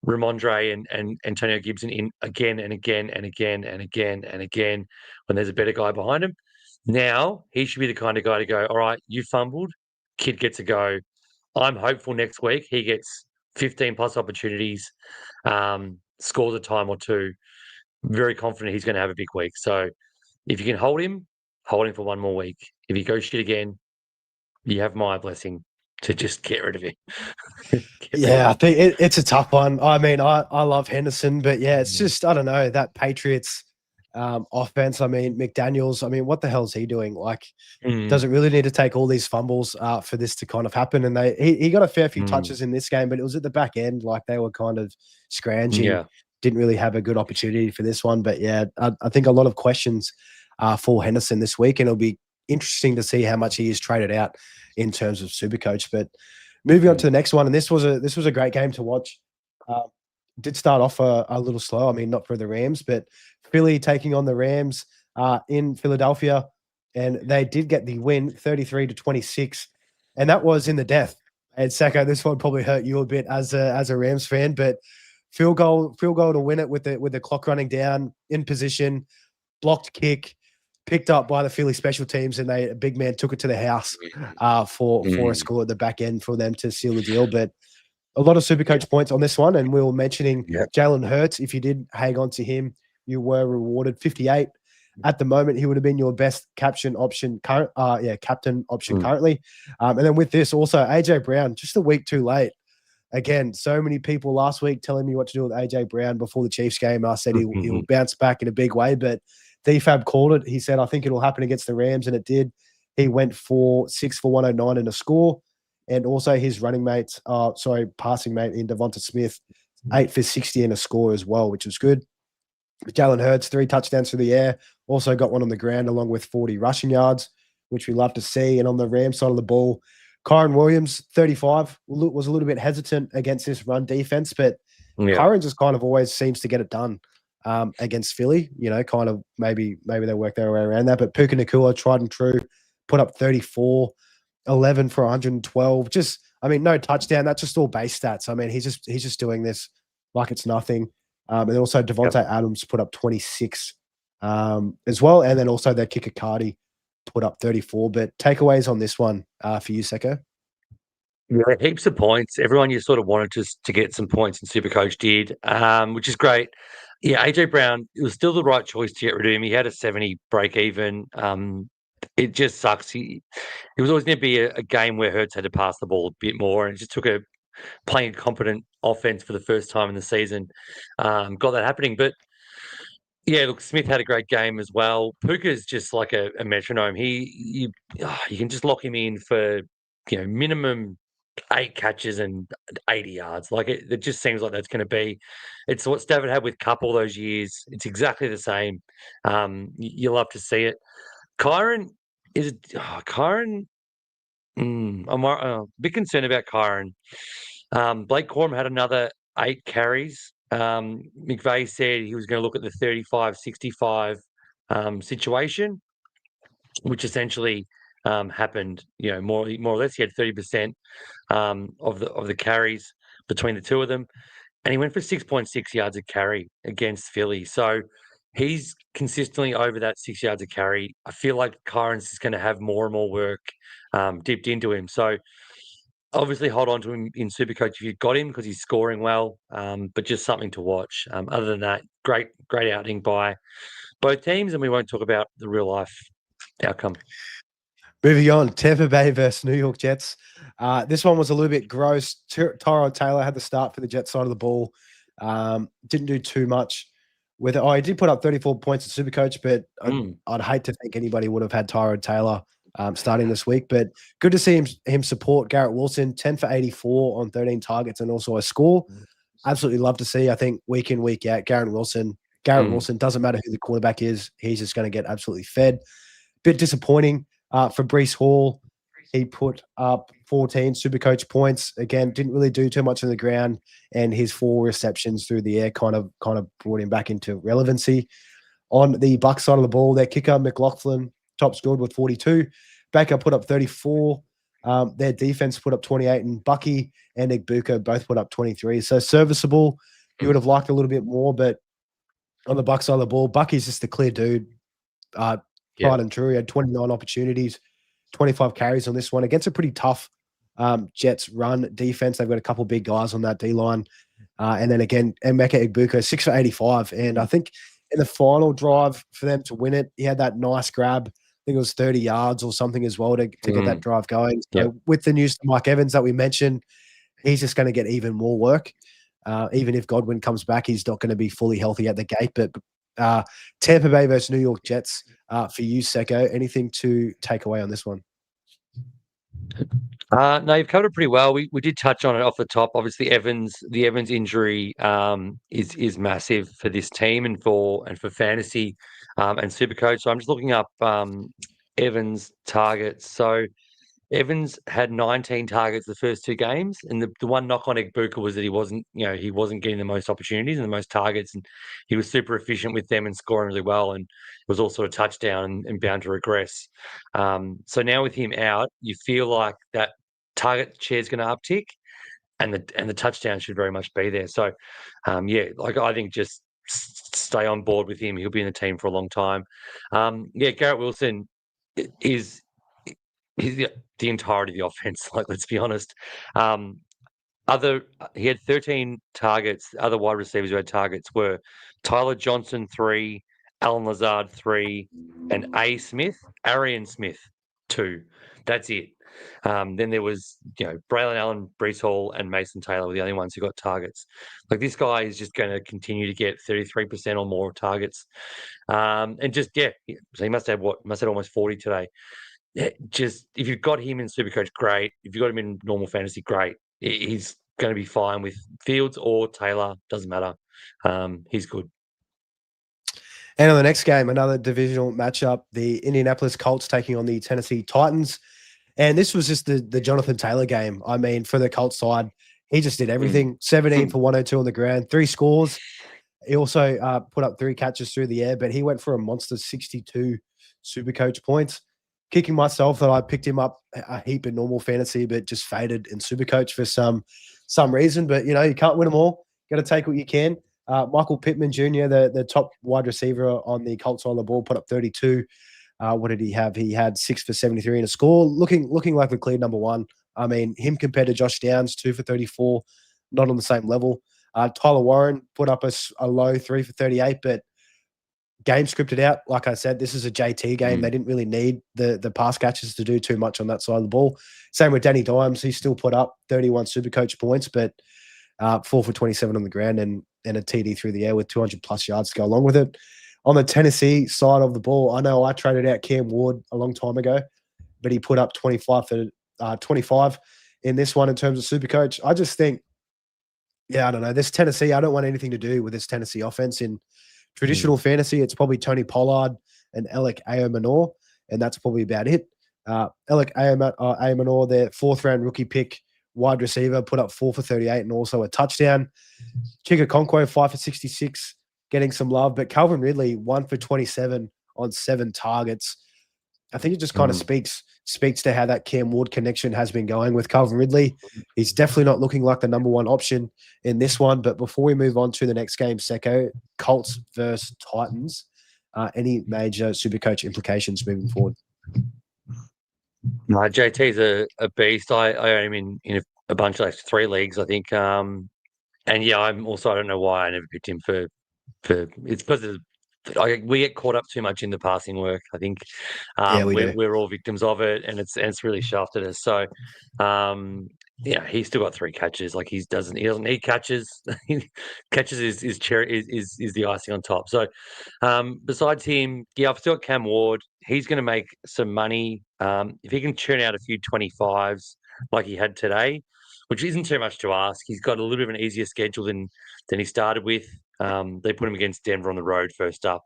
Ramondre and Antonio Gibson in again and again and again and again and again when there's a better guy behind him. Now he should be the kind of guy to go, all right, you fumbled, kid gets a go. I'm hopeful next week he gets 15 plus opportunities, scores a time or 2. Very confident he's going to have a big week. So if you can hold him for one more week. If he goes shit again, you have my blessing to just get rid of him. I think it's a tough one. I mean, I love Henderson, but it's just, I don't know, that Patriots offense. I mean, McDaniels, what the hell is he doing? Like, does it really need to take all these fumbles for this to kind of happen? And he got a fair few touches in this game, but it was at the back end. Like, they were kind of scrounging. Yeah. Didn't really have a good opportunity for this one. But I think a lot of questions for Henderson this week, and it'll be interesting to see how much he is traded out in terms of SuperCoach. But moving on to the next one, and this was a great game to watch. Did start off a little slow. Not for the Rams, but Philly taking on the Rams in Philadelphia, and they did get the win, 33-26, and that was in the death. And Secko, this one probably hurt you a bit as a Rams fan, but field goal to win it with the clock running down, in position, blocked kick, picked up by the Philly special teams, and a big man took it to the house for a score at the back end for them to seal the deal. But a lot of SuperCoach points on this one, and we were mentioning Jalen Hurts. If you did hang on to him, you were rewarded 58. At the moment, he would have been your best captain option currently. And then with this also, AJ Brown, just a week too late. again, so many people last week telling me what to do with AJ Brown before the Chiefs game. I said he'll bounce back in a big way, but DFAB called it. He said, I think it'll happen against the Rams, and it did. He went for 6 for 109 in a score. And also his passing mate in Devonta Smith, 8 for 60 in a score as well, which was good. Jalen Hurts, 3 touchdowns through the air, also got one on the ground along with 40 rushing yards, which we love to see. And on the Rams side of the ball, Kyron Williams, 35, was a little bit hesitant against this run defense, but Kyron just kind of always seems to get it done against Philly. Kind of maybe they work their way around that. But Puka Nacua, tried and true, put up 34, 11 for 112. No touchdown. That's just all base stats. I mean, he's just doing this like it's nothing. And also Devontae Adams put up 26 as well. And then also their kicker Cardi put up 34. But takeaways on this one for you, Secko? Yeah, heaps of points. Everyone you sort of wanted to get some points, and SuperCoach did, which is great. Yeah, AJ Brown, it was still the right choice to get rid of him. He had a 70 break even. It just sucks. It was always going to be a game where Hurts had to pass the ball a bit more, and it just took playing a competent offense for the first time in the season. Got that happening. But yeah, look, Smith had a great game as well. Puka's just like a metronome. You can just lock him in for minimum 8 catches and 80 yards. Like it just seems like that's going to be. It's what Stafford had with Cup all those years. It's exactly the same. You love to see it. Kyron I'm a bit concerned about Kyron. Blake Corum had another 8 carries. McVay said he was going to look at the 35-65 situation, which essentially happened. More or less, he had 30% of the carries between the two of them, and he went for 6.6 yards a carry against Philly. So he's consistently over that 6 yards a carry. I feel like Kyron's is going to have more and more work dipped into him. So obviously hold on to him in SuperCoach if you've got him because he's scoring well, but just something to watch. Other than that, great outing by both teams, and we won't talk about the real life outcome. Moving on, Tampa Bay versus New York Jets. This one was a little bit gross. Tyrod Taylor had the start for the Jets side of the ball. Didn't do too much with it. He did put up 34 points at SuperCoach, but I'd hate to think anybody would have had Tyrod Taylor starting this week. But good to see him support Garrett Wilson, 10 for 84 on 13 targets and also a score. Absolutely love to see. I think week in, week out, Garrett Wilson, doesn't matter who the quarterback is. He's just going to get absolutely fed. Bit disappointing for Breece Hall. He put up 14 SuperCoach points. Again, didn't really do too much on the ground, and his 4 receptions through the air kind of brought him back into relevancy. On the Bucs side of the ball, their kicker, McLaughlin, top scored with 42. Baker put up 34. Their defense put up 28, and Bucky and Igbuka both put up 23. So serviceable. You would have liked a little bit more, but on the Bucs side of the ball, Bucky's just the clear dude. Tried and true. He had 29 opportunities, 25 carries on this one against a pretty tough Jets run defense. They've got a couple big guys on that D-line. And then again, Emeka Igbuka, 6 for 85. And I think in the final drive for them to win it, he had that nice grab. I think it was 30 yards or something as well to get that drive going. So with the news to Mike Evans that we mentioned, he's just going to get even more work. Even if Godwin comes back, he's not going to be fully healthy at the gate. But Tampa Bay versus New York Jets for you, Secko. Anything to take away on this one? No, you've covered it pretty well. We did touch on it off the top. Obviously, the Evans injury is massive for this team and for fantasy and SuperCoach. So I'm just looking up Evans targets. So Evans had 19 targets the first 2 games, and the one knock on Igbuka was that he wasn't getting the most opportunities and the most targets, and he was super efficient with them and scoring really well, and was also a touchdown and bound to regress. So now with him out, you feel like that target share is going to uptick, and the touchdown should very much be there. So I think just stay on board with him. He'll be in the team for a long time. Garrett Wilson he's the entirety of the offense. Like, let's be honest. He had 13 targets. Other wide receivers who had targets were Tyler Johnson 3, Alan Lazard 3, and Arian Smith 2. That's it. Then there was, Braylon Allen, Brees Hall, and Mason Taylor were the only ones who got targets. Like, this guy is just going to continue to get 33% or more targets. So he must have almost 40 today. Just, if you've got him in SuperCoach, great. If you've got him in normal fantasy, great. He's going to be fine with Fields or Taylor, doesn't matter. He's good. And on the next game, another divisional matchup, the Indianapolis Colts taking on the Tennessee Titans. And this was just the Jonathan Taylor game. I mean, for the Colts side, he just did everything. 17 for 102 on the ground, 3 scores. He also put up 3 catches through the air, but he went for a monster 62 SuperCoach points. Kicking myself that I picked him up a heap in normal fantasy, but just faded in SuperCoach for some reason. But, you can't win them all. Got to take what you can. Michael Pittman Jr., the top wide receiver on the Colts on the ball, put up 32. What did he have? He had 6 for 73 in a score, looking like the clear number one. I mean, him compared to Josh Downs, 2 for 34, not on the same level. Tyler Warren put up a low 3 for 38, but game scripted out. Like I said, this is a JT game. They didn't really need the pass catchers to do too much on that side of the ball. Same with Danny Dimes. He still put up 31 SuperCoach points, but 4 for 27 on the ground and a TD through the air with 200+ yards to go along with it. On the Tennessee side of the ball, I know I traded out Cam Ward a long time ago, but he put up 25 for 25 in this one in terms of SuperCoach. I just think, I don't know. This Tennessee, I don't want anything to do with this Tennessee offense. In traditional fantasy, it's probably Tony Pollard and Alec Ayomanor, and that's probably about it. Alec Ayomanor, their 4th-round rookie pick, wide receiver, put up 4 for 38 and also a touchdown. Chika Okonkwo, 5 for 66, getting some love. But Calvin Ridley, 1 for 27 on 7 targets. I think it just kind of speaks to how that Cam Ward connection has been going with Calvin Ridley. He's definitely not looking like the number one option in this one. But before we move on to the next game, Secko, Colts versus Titans, any major SuperCoach implications moving forward? JT's a beast. I own him in a bunch of 3 leagues, I think. I'm also, I don't know why I never picked him for it's because we get caught up too much in the passing work. I think we're all victims of it, and it's really shafted us. So, he's still got 3 catches. Like, he doesn't need catches. Catches is the icing on top. So, besides him, I've still got Cam Ward. He's going to make some money if he can churn out a few 25s like he had today, which isn't too much to ask. He's got a little bit of an easier schedule than he started with. They put him against Denver on the road first up.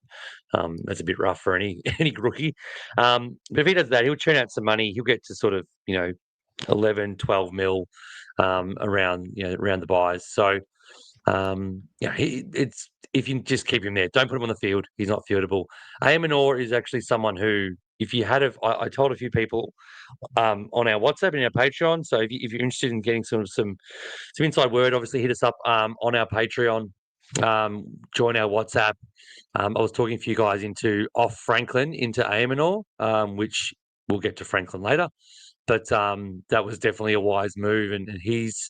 That's a bit rough for any rookie. But if he does that, he'll churn out some money. He'll get to sort of 11, 12 mil around the buys. So it's, if you just keep him there, don't put him on the field. He's not fieldable. Ayomanor is actually someone who, if you had I told a few people on our WhatsApp and our Patreon. So if you're interested in getting some inside word, obviously hit us up on our Patreon. Join our WhatsApp. I was talking to you guys off Franklin into Ayomanor, which we'll get to Franklin later. But that was definitely a wise move, and he's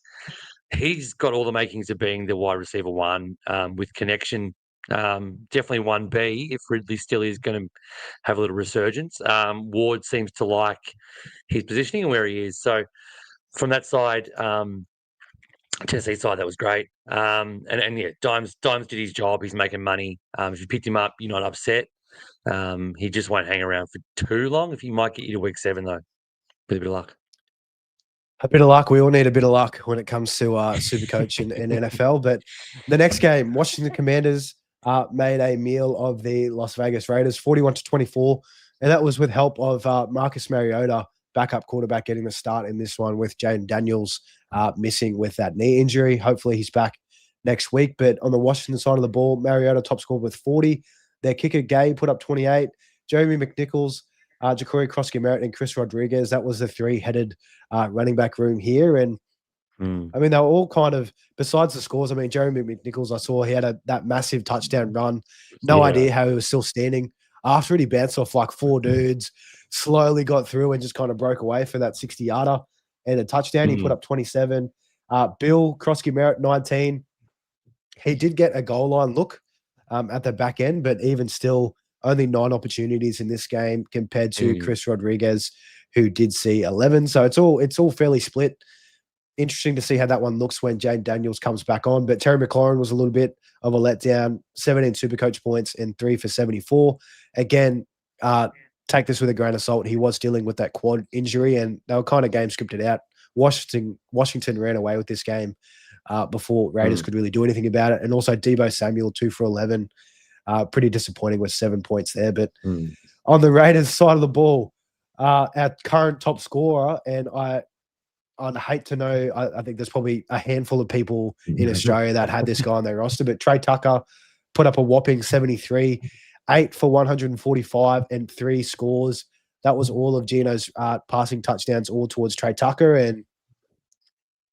got all the makings of being the wide receiver 1 with connection. Definitely 1B if Ridley still is going to have a little resurgence. Ward seems to like his positioning and where he is. So from that side, Tennessee side, that was great. Dimes did his job. He's making money. If you picked him up, you're not upset. He just won't hang around for too long. If he might get you to week 7 though, with a bit of luck. A bit of luck. We all need a bit of luck when it comes to SuperCoach in NFL. But the next game, Washington Commanders made a meal of the Las Vegas Raiders, 41-24, and that was with help of Marcus Mariota, backup quarterback, getting the start in this one with Jaden Daniels missing with that knee injury. Hopefully he's back next week. But on the Washington side of the ball, Mariota top scored with 40. Their kicker, Gay, put up 28. Jeremy McNichols, Ja'Cory Krosky-Merritt, and Chris Rodriguez. That was the 3-headed running back room here. And I mean, they were all kind of, besides the scores, I mean, Jeremy McNichols, I saw he had that massive touchdown run. No idea how he was still standing. After it, he bounced off 4 dudes, slowly got through and just kind of broke away for that 60-yarder and a touchdown. He put up 27. Bill Krosky-Merritt, 19. He did get a goal line look at the back end, but even still, only 9 opportunities in this game compared to Chris Rodriguez, who did see 11. So it's all fairly split. Interesting to see how that one looks when Jane Daniels comes back on. But Terry McLaurin was a little bit of a letdown, 17 SuperCoach points and 3 for 74. Again, take this with a grain of salt. He was dealing with that quad injury, and they were kind of game scripted out. Washington ran away with this game before Raiders could really do anything about it. And also Deebo Samuel, 2 for 11. Pretty disappointing with 7 points there. But on the Raiders side of the ball, our current top scorer, and I'd hate to know, I think there's probably a handful of people in Australia that had this guy on their roster, but Trey Tucker put up a whopping 73, 8 for 145 and 3 scores. That was all of Gino's passing touchdowns, all towards Trey Tucker. And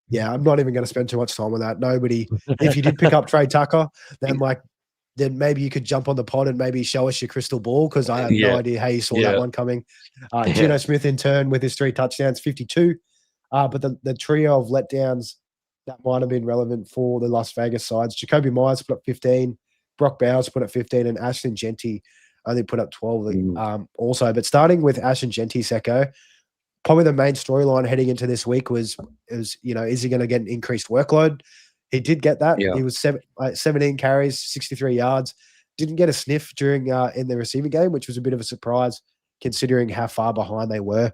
yeah, I'm not even going to spend too much time on that. Nobody, if you did pick up Trey Tucker, then maybe you could jump on the pod and maybe show us your crystal ball, because I have no idea how you saw that one coming. Gino Smith in turn with his 3 touchdowns, 52. But the trio of letdowns that might have been relevant for the Las Vegas sides. Jacoby Myers put up 15, Brock Bowers put up 15, and Ashton Genty only put up 12 also. But starting with Ashton Genty, Secko, probably the main storyline heading into this week was is he going to get an increased workload? He did get that. He was 17 carries, 63 yards. Didn't get a sniff during in the receiving game, which was a bit of a surprise considering how far behind they were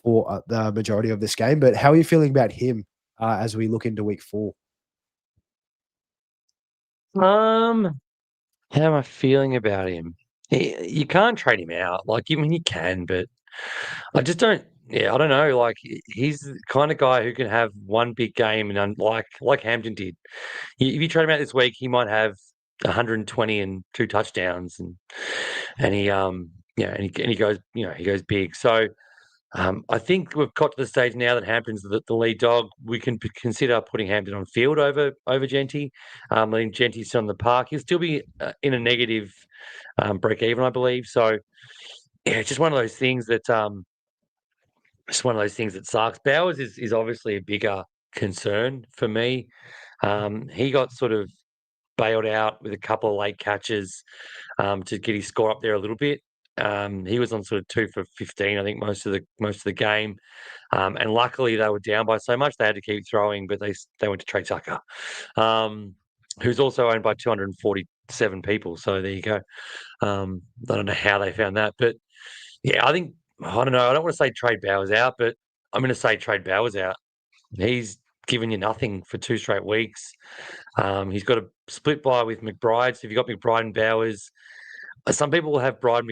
for the majority of this game. But how are you feeling about him as we look into week 4? How am I feeling about him? You can't trade him out. You can, but I just don't. Yeah, I don't know. He's the kind of guy who can have one big game, and like Hampton did. If you trade him out this week, he might have 120 and 2 touchdowns, and he goes big. So I think we've got to the stage now that Hampton's the lead dog. We can consider putting Hampton on field over Genty. I think Genty's still in the park. He'll still be in a negative break even, I believe. So yeah, it's just one of those things that sucks. Bowers is obviously a bigger concern for me. He got sort of bailed out with a couple of late catches to get his score up there a little bit. He was on sort of 2 for 15, I think, most of the game. And luckily they were down by so much they had to keep throwing, but they went to Trey Tucker, who's also owned by 247 people. So there you go. I don't know how they found that, but yeah, I don't know. I don't want to say trade Bowers out, but I'm going to say trade Bowers out. He's given you nothing for 2 straight weeks. He's got a split bye with McBride. So if you've got McBride and Bowers, some people will have Bride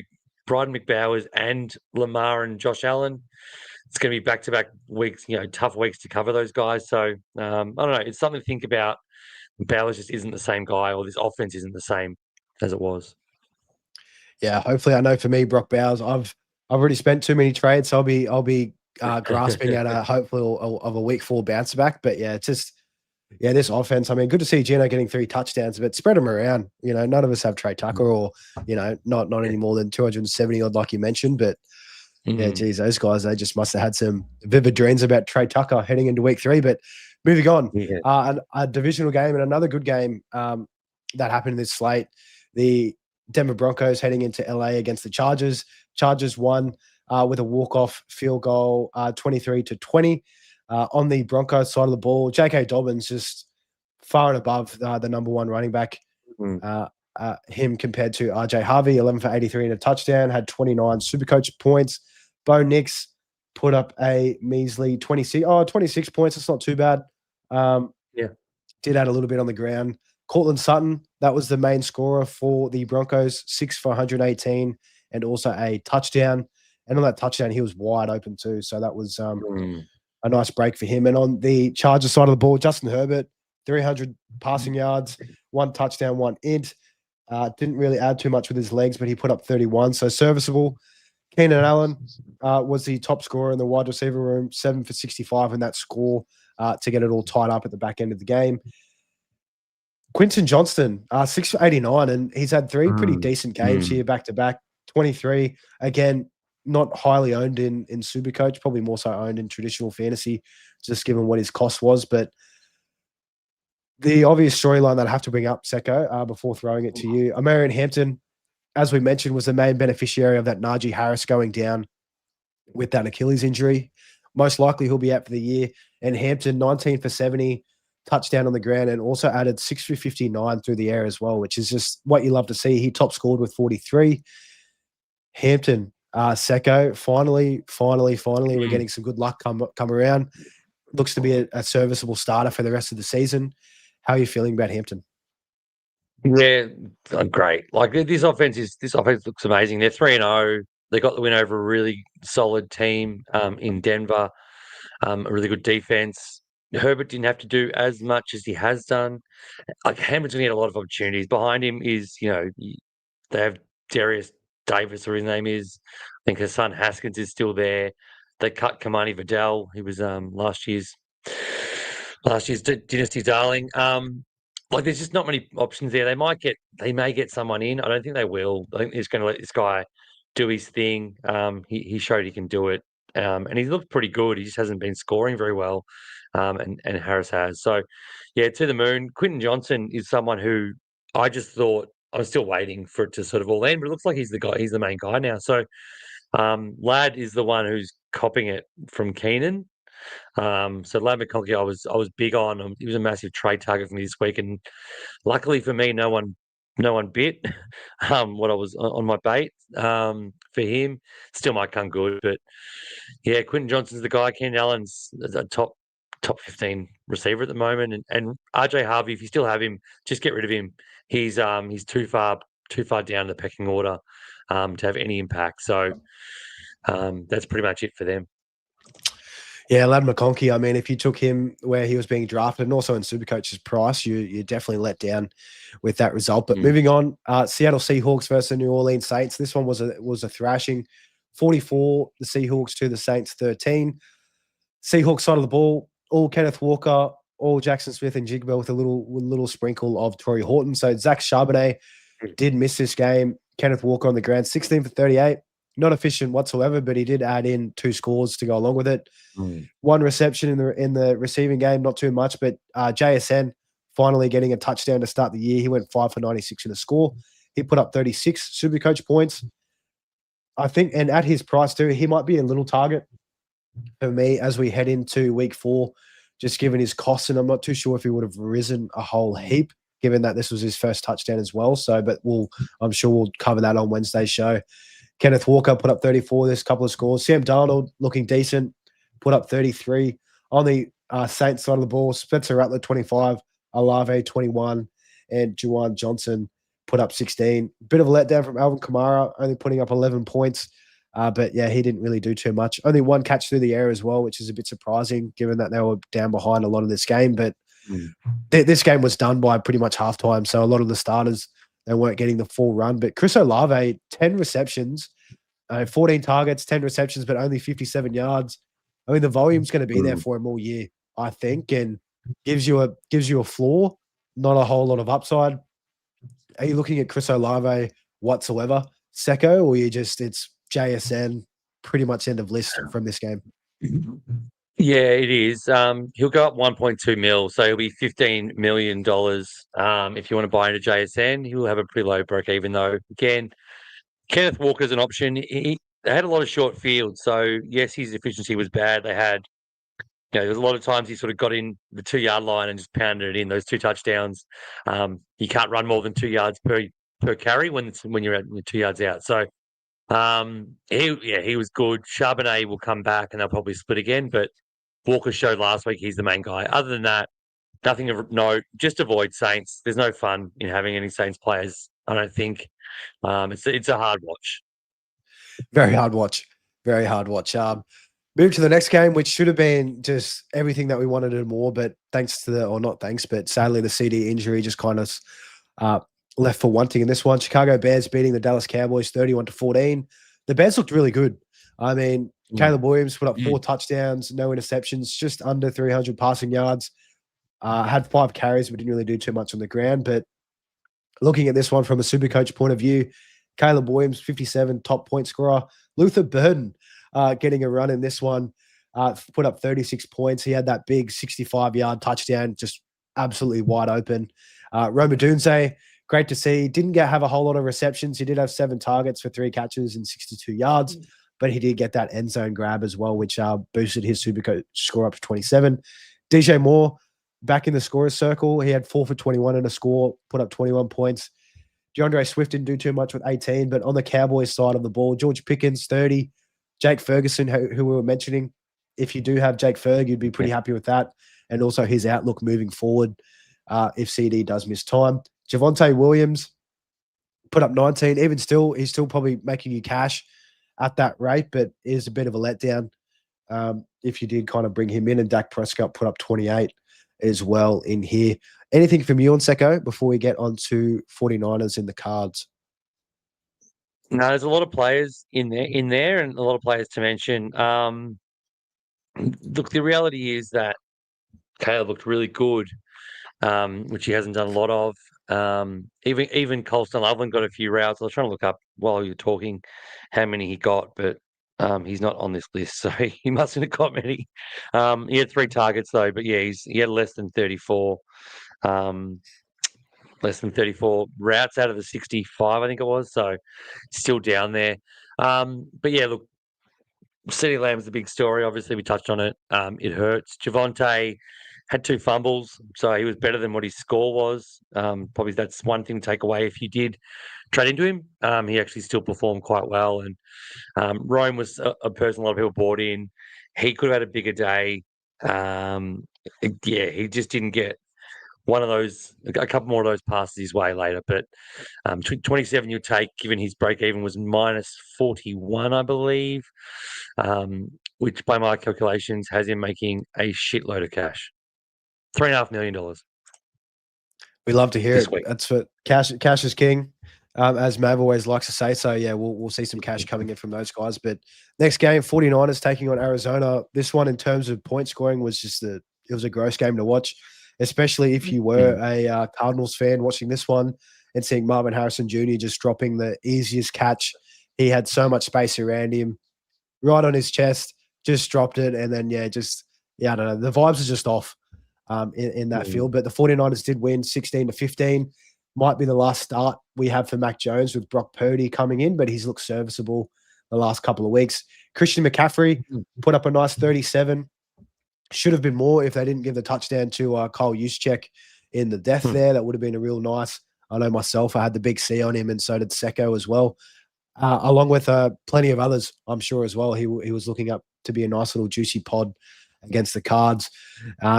McBowers and Lamar and Josh Allen. It's going to be back-to-back weeks, tough weeks to cover those guys. So I don't know. It's something to think about. Bowers just isn't the same guy, or this offense isn't the same as it was. Yeah, hopefully, I know for me, Brock Bowers, I've already spent too many trades, so I'll be grasping at a hopefully of a week 4 bounce back. But yeah, it's just this offense. I mean, good to see Gino getting 3 touchdowns, but spread them around. None of us have Trey Tucker or not any more than 270 odd, like you mentioned. But yeah, geez, those guys, they just must have had some vivid dreams about Trey Tucker heading into week 3. But moving on, a divisional game and another good game that happened in this slate. The Denver Broncos heading into LA against the Chargers. Chargers won with a walk-off field goal, 23-20. On the Broncos side of the ball, J.K. Dobbins just far and above the number 1 running back. Him compared to R.J. Harvey, 11 for 83 and a touchdown, had 29 SuperCoach points. Bo Nix put up a measly 26 points. That's not too bad. Did add a little bit on the ground. Cortland Sutton, that was the main scorer for the Broncos, 6 for 118 and also a touchdown. And on that touchdown, he was wide open too. So that was a nice break for him. And on the Chargers side of the ball, Justin Herbert, 300 passing yards, 1 touchdown, 1 int. Didn't really add too much with his legs, but he put up 31. So serviceable. Keenan Allen was the top scorer in the wide receiver room, 7 for 65 in that score to get it all tied up at the back end of the game. Quinton Johnston, 6 for 89, and he's had 3 pretty decent games here back-to-back. 23, again, not highly owned in SuperCoach, probably more so owned in traditional fantasy, just given what his cost was. But the obvious storyline that I have to bring up, Secko, before throwing it to you, Amarian Hampton, as we mentioned, was the main beneficiary of that Najee Harris going down. with that Achilles injury. Most likely he'll be out for the year. And Hampton, 19 for 70, touchdown on the ground, and also added 6 for 59 through the air as well, which is just what you love to see. He top scored with 43. Hampton, Secko, finally, we're getting some good luck come around. Looks to be a serviceable starter for the rest of the season. How are you feeling about Hampton? Yeah, great. Like this offense looks amazing. They're 3-0. They got the win over a really solid team in Denver. A really good defense. Herbert didn't have to do as much as he has done. Like Hampton's going to get a lot of opportunities. Behind him is, they have Darius Davis, or his name is. I think his son Haskins is still there. They cut Kamani Vidal. He was last year's dynasty darling. Like there's just not many options there. They may get someone in. I don't think they will. I think they're just going to let this guy do his thing. He showed he can do it. And he looked pretty good. He just hasn't been scoring very well. And Harris has. So yeah, to the moon. Quentin Johnson is someone who I just thought I was still waiting for it to sort of all end, but it looks like he's the main guy now. So Ladd is the one who's copying it from Keenan. So Ladd McConkey, I was big on. He was a massive trade target for me this week, and luckily for me, no one bit what I was on my bait for him. Still might come good, but yeah, Quentin Johnson's the guy. Ken Allen's a top 15 receiver at the moment, and RJ Harvey, if you still have him, just get rid of him. He's too far down the pecking order to have any impact. So that's pretty much it for them. Yeah, Ladd McConkey, I mean, if you took him where he was being drafted and also in SuperCoach's price, you definitely let down with that result. But moving on, Seattle Seahawks versus the New Orleans Saints. This one was a thrashing. 44, the Seahawks to the Saints 13. Seahawks side of the ball, all Kenneth Walker, all Jackson Smith and Jigba with a little sprinkle of Torrey Horton. So Zach Charbonnet did miss this game. Kenneth Walker on the ground, 16 for 38. Not efficient whatsoever, but he did add in 2 scores to go along with it. 1 reception in the receiving game, not too much, but JSN finally getting a touchdown to start the year. He went 5 for 96 in a score. He put up 36 SuperCoach points. I think, and at his price too, he might be a little target for me as we head into week 4, just given his costs. And I'm not too sure if he would have risen a whole heap, given that this was his first touchdown as well. So, but I'm sure we'll cover that on Wednesday's show. Kenneth Walker put up 34, this couple of scores. Sam Darnold looking decent, put up 33. On the Saints side of the ball, Spencer Rattler 25, Olave 21, and Juwan Johnson put up 16. Bit of a letdown from Alvin Kamara, only putting up 11 points. But yeah, he didn't really do too much. Only 1 catch through the air as well, which is a bit surprising given that they were down behind a lot of this game. But this game was done by pretty much halftime. So a lot of the starters, they weren't getting the full run. But Chris Olave, 10 receptions, 14 targets, 10 receptions, but only 57 yards. I mean, the volume's going to be there for him all year, I think, and gives you a floor, not a whole lot of upside. Are you looking at Chris Olave whatsoever, Secko, or it's JSN, pretty much end of list from this game? Yeah, it is. He'll go up 1.2 mil, so he'll be $15 million. If you want to buy into JSN, he'll have a pretty low break even though. Again, Kenneth Walker's an option. They had a lot of short fields, so yes, his efficiency was bad. They had, there's a lot of times he sort of got in the 2-yard line and just pounded it in. Those 2 touchdowns. You can't run more than 2 yards per carry when you're at 2 yards out. So he was good. Charbonnet will come back and they'll probably split again, but Walker showed last week he's the main guy. Other than that, nothing of note. Just avoid Saints. There's no fun in having any Saints players, I don't think. It's a hard watch. Very hard watch. Very hard watch. Move to the next game, which should have been just everything that we wanted and more, but but sadly the CD injury just kind of left for wanting in this one. Chicago Bears beating the Dallas Cowboys 31-14. The Bears looked really good. I mean, Caleb Williams put up 4 touchdowns, no interceptions, just under 300 passing yards. Had 5 carries, but didn't really do too much on the ground. But looking at this one from a SuperCoach point of view, Caleb Williams, 57, top point scorer. Luther Burden getting a run in this one, put up 36 points. He had that big 65-yard touchdown, just absolutely wide open. Roma Dunze, great to see. Didn't have a whole lot of receptions. He did have 7 targets for 3 catches and 62 yards. but he did get that end zone grab as well, which boosted his SuperCoach score up to 27. DJ Moore back in the scorer's circle. He had 4 for 21 in a score, put up 21 points. DeAndre Swift didn't do too much with 18, but on the Cowboys side of the ball, George Pickens, 30. Jake Ferguson, who we were mentioning, if you do have Jake Ferg, you'd be pretty happy with that. And also his outlook moving forward if CD does miss time. Javonte Williams put up 19. Even still, he's still probably making you cash at that rate, but it is a bit of a letdown if you did kind of bring him in. And Dak Prescott put up 28 as well in here. Anything from you on Secko before we get on to 49ers in the cards? No, there's a lot of players in there, and a lot of players to mention. Look, the reality is that Caleb looked really good, which he hasn't done a lot of. Even Colston Loveland got a few routes. I was trying to look up while you were talking how many he got, but he's not on this list, so he mustn't have got many. He had 3 targets though, but yeah, he had less than 34 routes out of the 65, I think it was. So still down there. But yeah, look, CeeDee Lamb's the big story. Obviously, we touched on it. It hurts. Javonte had 2 fumbles, so he was better than what his score was. Probably that's one thing to take away. If you did trade into him, he actually still performed quite well. And Rome was a person a lot of people bought in. He could have had a bigger day. Yeah, he just didn't get a couple more of those passes his way later. But 27 you'll take, given his break even was minus 41, I believe, which by my calculations has him making a shitload of cash. $3.5 million. We love to hear this it. week. That's what cash is king, as Mav always likes to say. So yeah, we'll see some cash coming in from those guys. But next game, 49ers taking on Arizona. This one in terms of point scoring was it was a gross game to watch, especially if you were a Cardinals fan watching this one and seeing Marvin Harrison Jr. just dropping the easiest catch. He had so much space around him, right on his chest, just dropped it. And then, I don't know. The vibes are just off in that field. But the 49ers did win 16-15. Might be the last start we have for Mac Jones with Brock Purdy coming in, but he's looked serviceable the last couple of weeks. Christian McCaffrey put up a nice 37. Should have been more if they didn't give the touchdown to Kyle Juszczyk in the death there. That would have been a real nice. I know myself, I had the big C on him, and so did Secko as well, along with plenty of others, I'm sure, as well. He was looking up to be a nice little juicy pod against the Cards.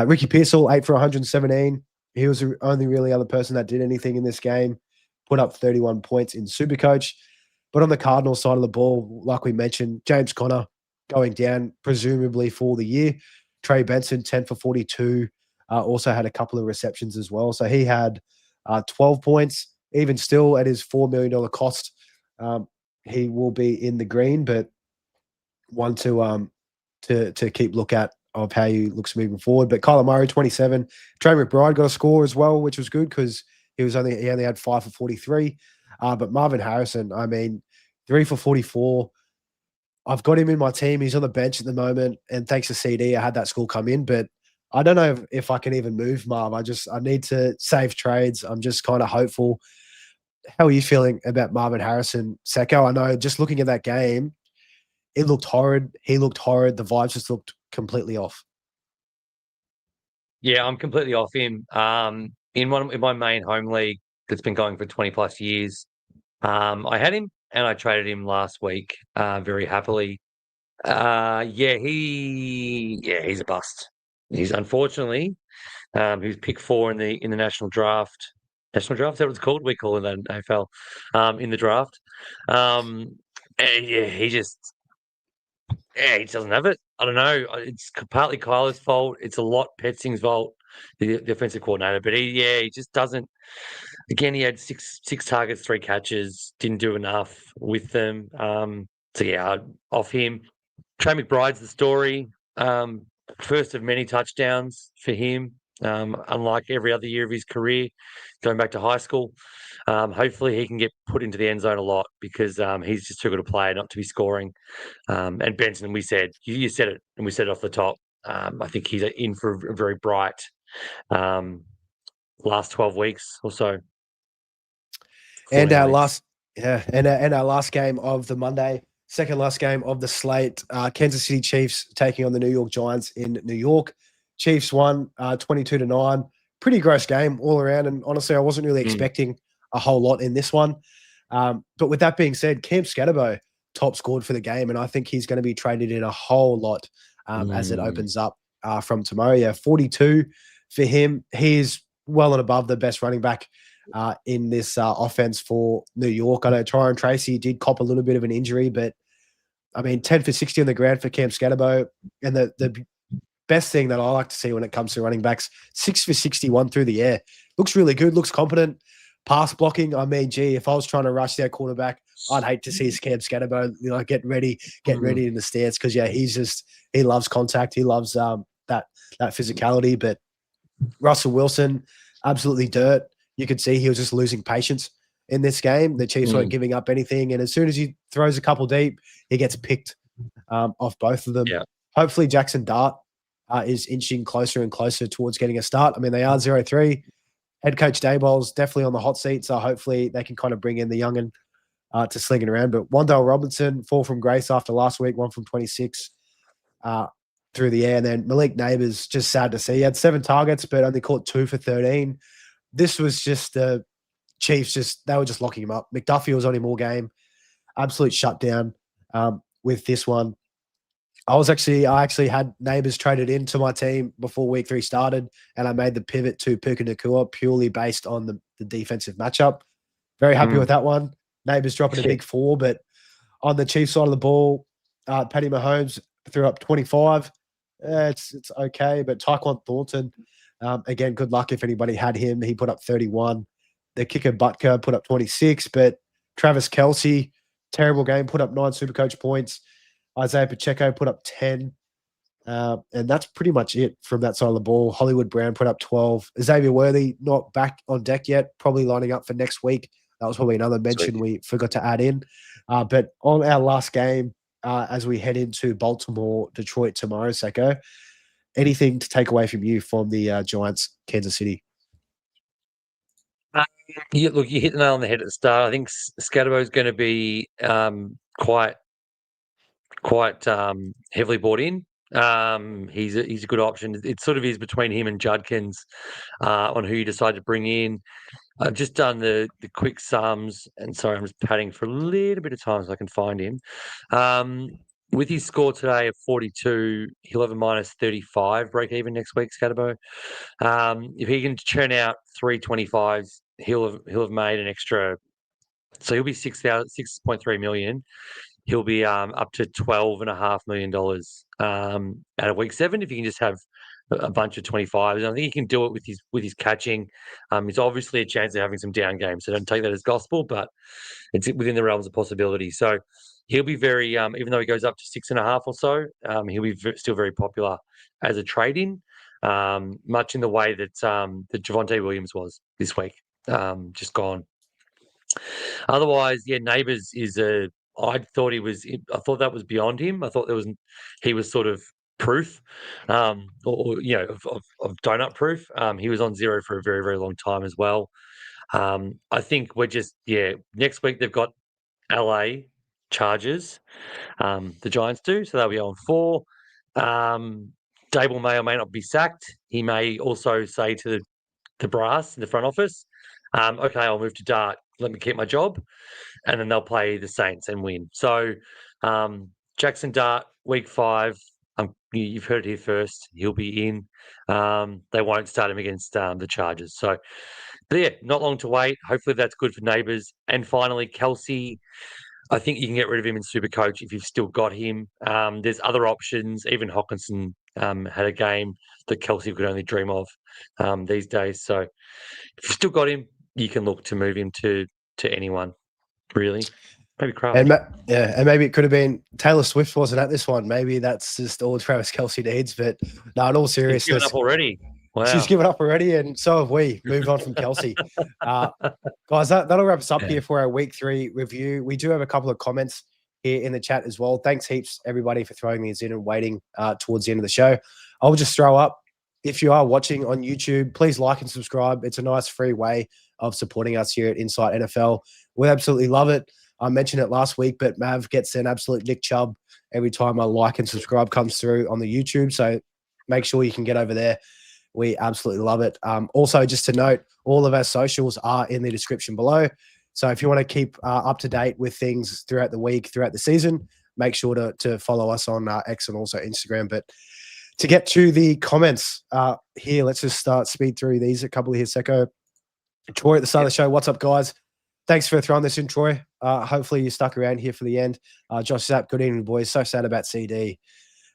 Ricky Pearsall, 8 for 117. He was the only really other person that did anything in this game, put up 31 points in SuperCoach. But on the Cardinals side of the ball, like we mentioned, James Conner going down, presumably for the year. Trey Benson, 10 for 42, also had a couple of receptions as well. So he had 12 points. Even still, at his $4 million cost, he will be in the green, but one to keep look at of how he looks moving forward. But Kyler Murray, 27. Trey McBride got a score as well, which was good because he only had 5 for 43. But Marvin Harrison, 3 for 44. I've got him in my team. He's on the bench at the moment, and thanks to CD, I had that score come in. But I don't know if I can even move Marv. I need to save trades. I'm just kind of hopeful. How are you feeling about Marvin Harrison, Secko? I know just looking at that game, it looked horrid. He looked horrid. The vibes just looked completely off. Yeah, I'm completely off him. In my main home league that's been going for 20 plus years, I had him and I traded him last week very happily. He's a bust. He's unfortunately he was pick 4 in the national draft. National draft, is that what it's called? We call it that in AFL in the draft. He doesn't have it. I don't know. It's partly Kyler's fault. It's a lot Petzing's fault, the offensive coordinator. But he just doesn't. Again, he had six targets, 3 catches, didn't do enough with them. Off him. Trey McBride's the story. First of many touchdowns for him, unlike every other year of his career, going back to high school. Hopefully he can get put into the end zone a lot because he's just too good a player not to be scoring. And Benson, you said it, and we said it off the top. I think he's in for a very bright last 12 weeks or so. And our last game of the Monday second last game of the slate. Kansas City Chiefs taking on the New York Giants in New York. Chiefs won 22-9. Pretty gross game all around. And honestly, I wasn't really expecting a whole lot in this one. But with that being said, Cam Scatterbo top scored for the game. And I think he's going to be traded in a whole lot as it opens up from tomorrow. Yeah, 42 for him. He's well and above the best running back in this offense for New York. I know Tyron Tracy did cop a little bit of an injury, but I mean, 10 for 60 on the ground for Cam Scatterbo. And the best thing that I like to see when it comes to running backs, 6 for 61 through the air. Looks really good, looks competent. Pass blocking, I mean, gee, if I was trying to rush their quarterback, I'd hate to see Cam Scatterbo, get ready in the stance because, yeah, he loves contact. He loves that physicality. But Russell Wilson, absolutely dirt. You could see he was just losing patience in this game. The Chiefs weren't giving up anything. And as soon as he throws a couple deep, he gets picked off both of them. Yeah. Hopefully Jackson Dart is inching closer and closer towards getting a start. I mean, they are 0-3. Head coach Daboll's definitely on the hot seat, so hopefully they can kind of bring in the young'un to sling it around. But Wan'Dale Robinson, fall from grace after last week, 1 from 26 through the air. And then Malik Neighbors, just sad to see. He had 7 targets, but only caught 2 for 13. This was just the Chiefs, they were just locking him up. McDuffie was on him all game. Absolute shutdown with this one. I actually had Neighbors traded into my team before week 3 started, and I made the pivot to Puka Nacua purely based on the defensive matchup. Very happy with that one. Neighbors dropping a big 4, but on the Chiefs side of the ball, Patty Mahomes threw up 25. It's okay, but Tyquan Thornton, again, good luck if anybody had him. He put up 31. The kicker Butker put up 26, but Travis Kelce, terrible game, put up 9 SuperCoach points. Isaiah Pacheco put up 10. And that's pretty much it from that side of the ball. Hollywood Brown put up 12. Xavier Worthy not back on deck yet, probably lining up for next week. That was probably another mention we forgot to add in. But on our last game, as we head into Baltimore, Detroit tomorrow, Secko, anything to take away from you from the Giants, Kansas City? Look, you hit the nail on the head at the start. I think Scatterbo is going to be quite heavily bought in. He's a good option. It sort of is between him and Judkins on who you decide to bring in. I've just done the quick sums, and sorry, I'm just padding for a little bit of time so I can find him. With his score today of 42, he'll have a minus 35 break even next week, Scatterbo. If he can churn out 325s, he'll have made an extra. So he'll be 6.3 million. He'll be up to $12.5 million out of week 7 if he can just have a bunch of 25s. And I think he can do it with his catching. It's obviously a chance of having some down games, so don't take that as gospel, but it's within the realms of possibility. So he'll be very, even though he goes up to 6.5 or so, he'll be still very popular as a trade-in, much in the way that Javonte Williams was this week, just gone. Otherwise, yeah, Neighbors is I thought that was beyond him. I thought he was sort of proof, of donut proof. He was on 0 for a very, very long time as well. I think we're just, next week they've got LA Chargers, the Giants do, so they'll be on 4. Dable may or may not be sacked. He may also say to the brass in the front office, okay, I'll move to Dart. Let me keep my job. And then they'll play the Saints and win. So Jackson Dart, week 5, you've heard it here first. He'll be in. They won't start him against the Chargers. So, but yeah, not long to wait. Hopefully that's good for Neighbors. And finally, Kelce, I think you can get rid of him in SuperCoach if you've still got him. There's other options. Even Hawkinson had a game that Kelce could only dream of these days. So if you've still got him, you can look to move him to anyone, really. Maybe Kraft. And maybe it could have been Taylor Swift wasn't at this one. Maybe that's just all Travis Kelce needs. But no, in all seriousness, she's given up already. Wow. She's given up already, and so have we. Moved on from Kelce. Guys, that'll wrap us up here for our week 3 review. We do have a couple of comments here in the chat as well. Thanks heaps, everybody, for throwing these in and waiting towards the end of the show. I'll just throw up, if you are watching on YouTube, please like and subscribe. It's a nice free way of supporting us here at Insight NFL. We absolutely love it. I mentioned it last week, but Mav gets an absolute Nick Chubb every time a like and subscribe comes through on the YouTube. So make sure you can get over there. We absolutely love it. Also, just to note, all of our socials are in the description below. So if you want to keep up to date with things throughout the week, throughout the season, make sure to follow us on X and also Instagram. But to get to the comments here, let's just speed through these. A couple here, Secko. Troy at the start of the show. What's up, guys? Thanks for throwing this in, Troy. Hopefully you stuck around here for the end. Josh Zapp, good evening, boys. So sad about CD.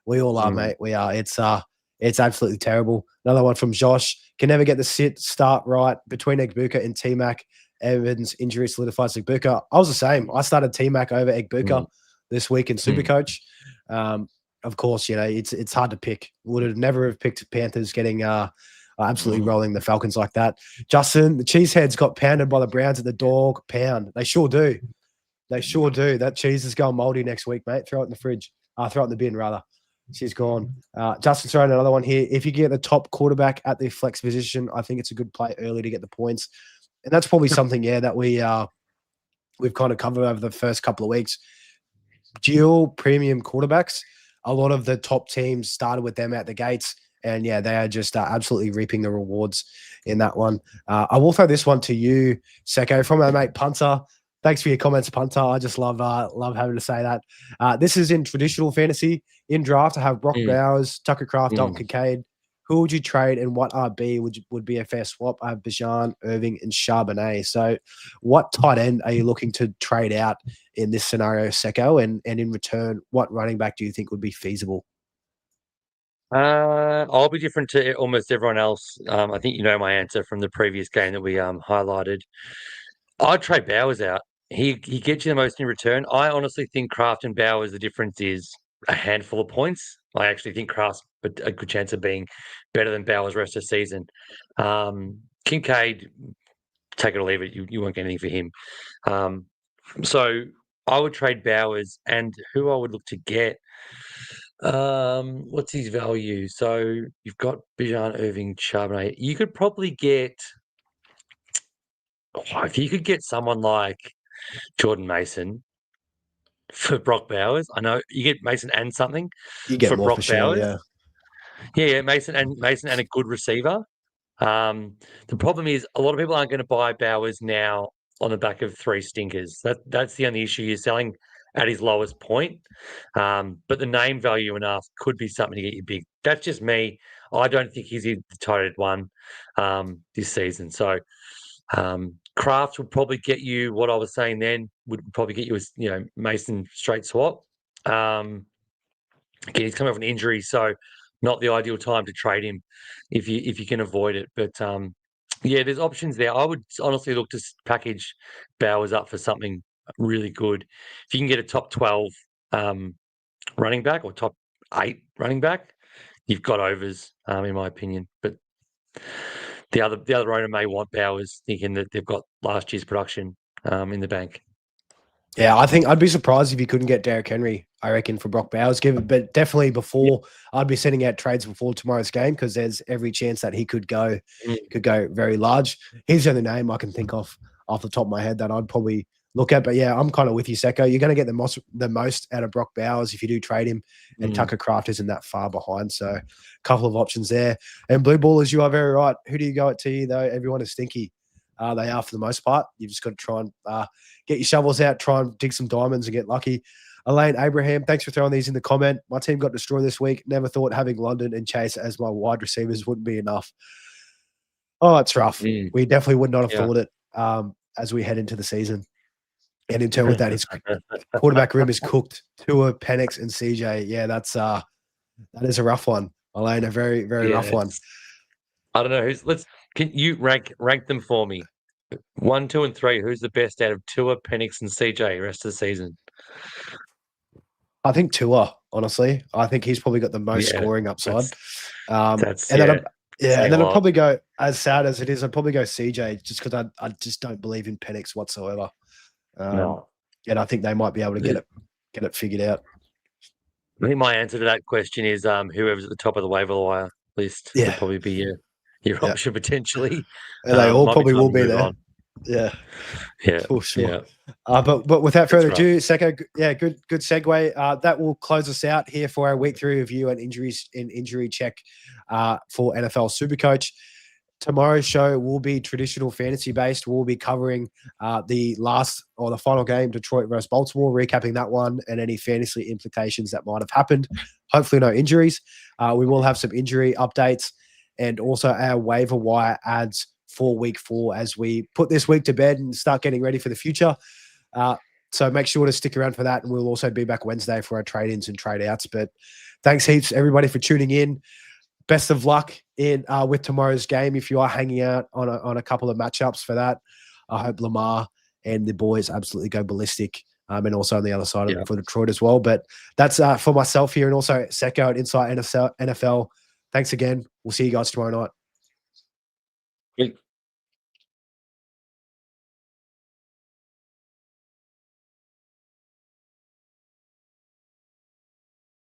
We all are, mate. We are. It's absolutely terrible. Another one from Josh. Can never get the start right between Egbuka and T-Mac. Evans' injury solidifies Egbuka. I was the same. I started T-Mac over Egbuka this week in SuperCoach. Of course, you know, it's hard to pick. Would have never have picked Panthers getting absolutely rolling the Falcons like that. Justin, the Cheeseheads got pounded by the Browns at the dog pound. They sure do. They sure do. That cheese is going moldy next week, mate. Throw it in the fridge. Throw it in the bin, rather. She's gone. Justin's throwing another one here. If you get the top quarterback at the flex position, I think it's a good play early to get the points. And that's probably something, that we've kind of covered over the first couple of weeks. Dual premium quarterbacks. A lot of the top teams started with them out the gates. And, yeah, they are just absolutely reaping the rewards in that one. I will throw this one to you, Secko, from our mate Punter. Thanks for your comments, Punter. I just love having to say that. This is in traditional fantasy. In draft, I have Brock Bowers, Tucker Kraft, Dalton Kincaid. Who would you trade and what RB would be a fair swap? I have Bijan, Irving, and Charbonnet. So what tight end are you looking to trade out in this scenario, Secko? And in return, what running back do you think would be feasible? I'll be different to almost everyone else. I think you know my answer from the previous game that we highlighted. I'd trade Bowers out. He gets you the most in return. I honestly think Kraft and Bowers, the difference is a handful of points. I actually think Kraft's a good chance of being better than Bowers rest of the season. Kincaid, take it or leave it. You won't get anything for him. So I would trade Bowers, and who I would look to get. What's his value? So you've got Bijan, Irving, Charbonnet. You could probably get, if you could get someone like Jordan Mason for Brock Bowers. I know you get Mason and something You get for more Brock for sure, Bowers. Yeah, Mason and a good receiver. The problem is a lot of people aren't going to buy Bowers now on the back of three stinkers. That's the only issue. You're selling at his lowest point. But the name value enough could be something to get you big. That's just me. I don't think he's the tight end one this season. So Kraft would probably get you what I was saying then, would probably get you a Mason straight swap. Again, he's coming off an injury, so not the ideal time to trade him if you can avoid it. But yeah, there's options there. I would honestly look to package Bowers up for something really good. If you can get a top 12 running back or top 8 running back, you've got overs, in my opinion. But the other owner may want Bowers, thinking that they've got last year's production in the bank. Yeah, I think I'd be surprised if you couldn't get Derrick Henry, I reckon, for Brock Bowers. But definitely before, I'd be sending out trades before tomorrow's game because there's every chance that he could go very large. He's the only name I can think of off the top of my head that I'd probably look at. But yeah, I'm kind of with you, Secko. You're going to get the most out of Brock Bowers if you do trade him, and Tucker Kraft isn't that far behind. So a couple of options there. And blue ballers, you are very right. Who do you go at TE though? Everyone is stinky. They are for the most part. You've just got to try and get your shovels out, try and dig some diamonds and get lucky. Elaine Abraham, thanks for throwing these in the comment. My team got destroyed this week. Never thought having London and Chase as my wide receivers wouldn't be enough. Oh, it's rough. We definitely would not have thought it as we head into the season. And in turn with that, his quarterback room is cooked. Tua, Penix, and CJ. Yeah, that is a rough one. Elaine, a very, very rough one. I don't know. Can you rank them for me? 1, 2, and 3. Who's the best out of Tua, Penix, and CJ rest of the season? I think Tua, honestly. I think he's probably got the most scoring upside. And then I'd probably go, as sad as it is, I'd probably go CJ just because I just don't believe in Penix whatsoever. No. And I think they might be able to get it figured out. I think my answer to that question is whoever's at the top of the waiver wire list would probably be your option potentially. And they all probably will be there. Yeah, Yeah, for sure. yeah. But without further right. ado, Secko, good segue. That will close us out here for our week 3 review and injury check for NFL SuperCoach. Tomorrow's show will be traditional fantasy based. We'll be covering the final game, Detroit versus Baltimore, recapping that one and any fantasy implications that might have happened. Hopefully no injuries. We will have some injury updates and also our waiver wire ads for week 4 as we put this week to bed and start getting ready for the future. So make sure to stick around for that. And we'll also be back Wednesday for our trade-ins and trade-outs. But thanks heaps, everybody, for tuning in. Best of luck with tomorrow's game. If you are hanging out on a couple of matchups for that, I hope Lamar and the boys absolutely go ballistic. And also on the other side of it for Detroit as well. But that's for myself here and also Secko at Insight NFL. Thanks again. We'll see you guys tomorrow night. Great.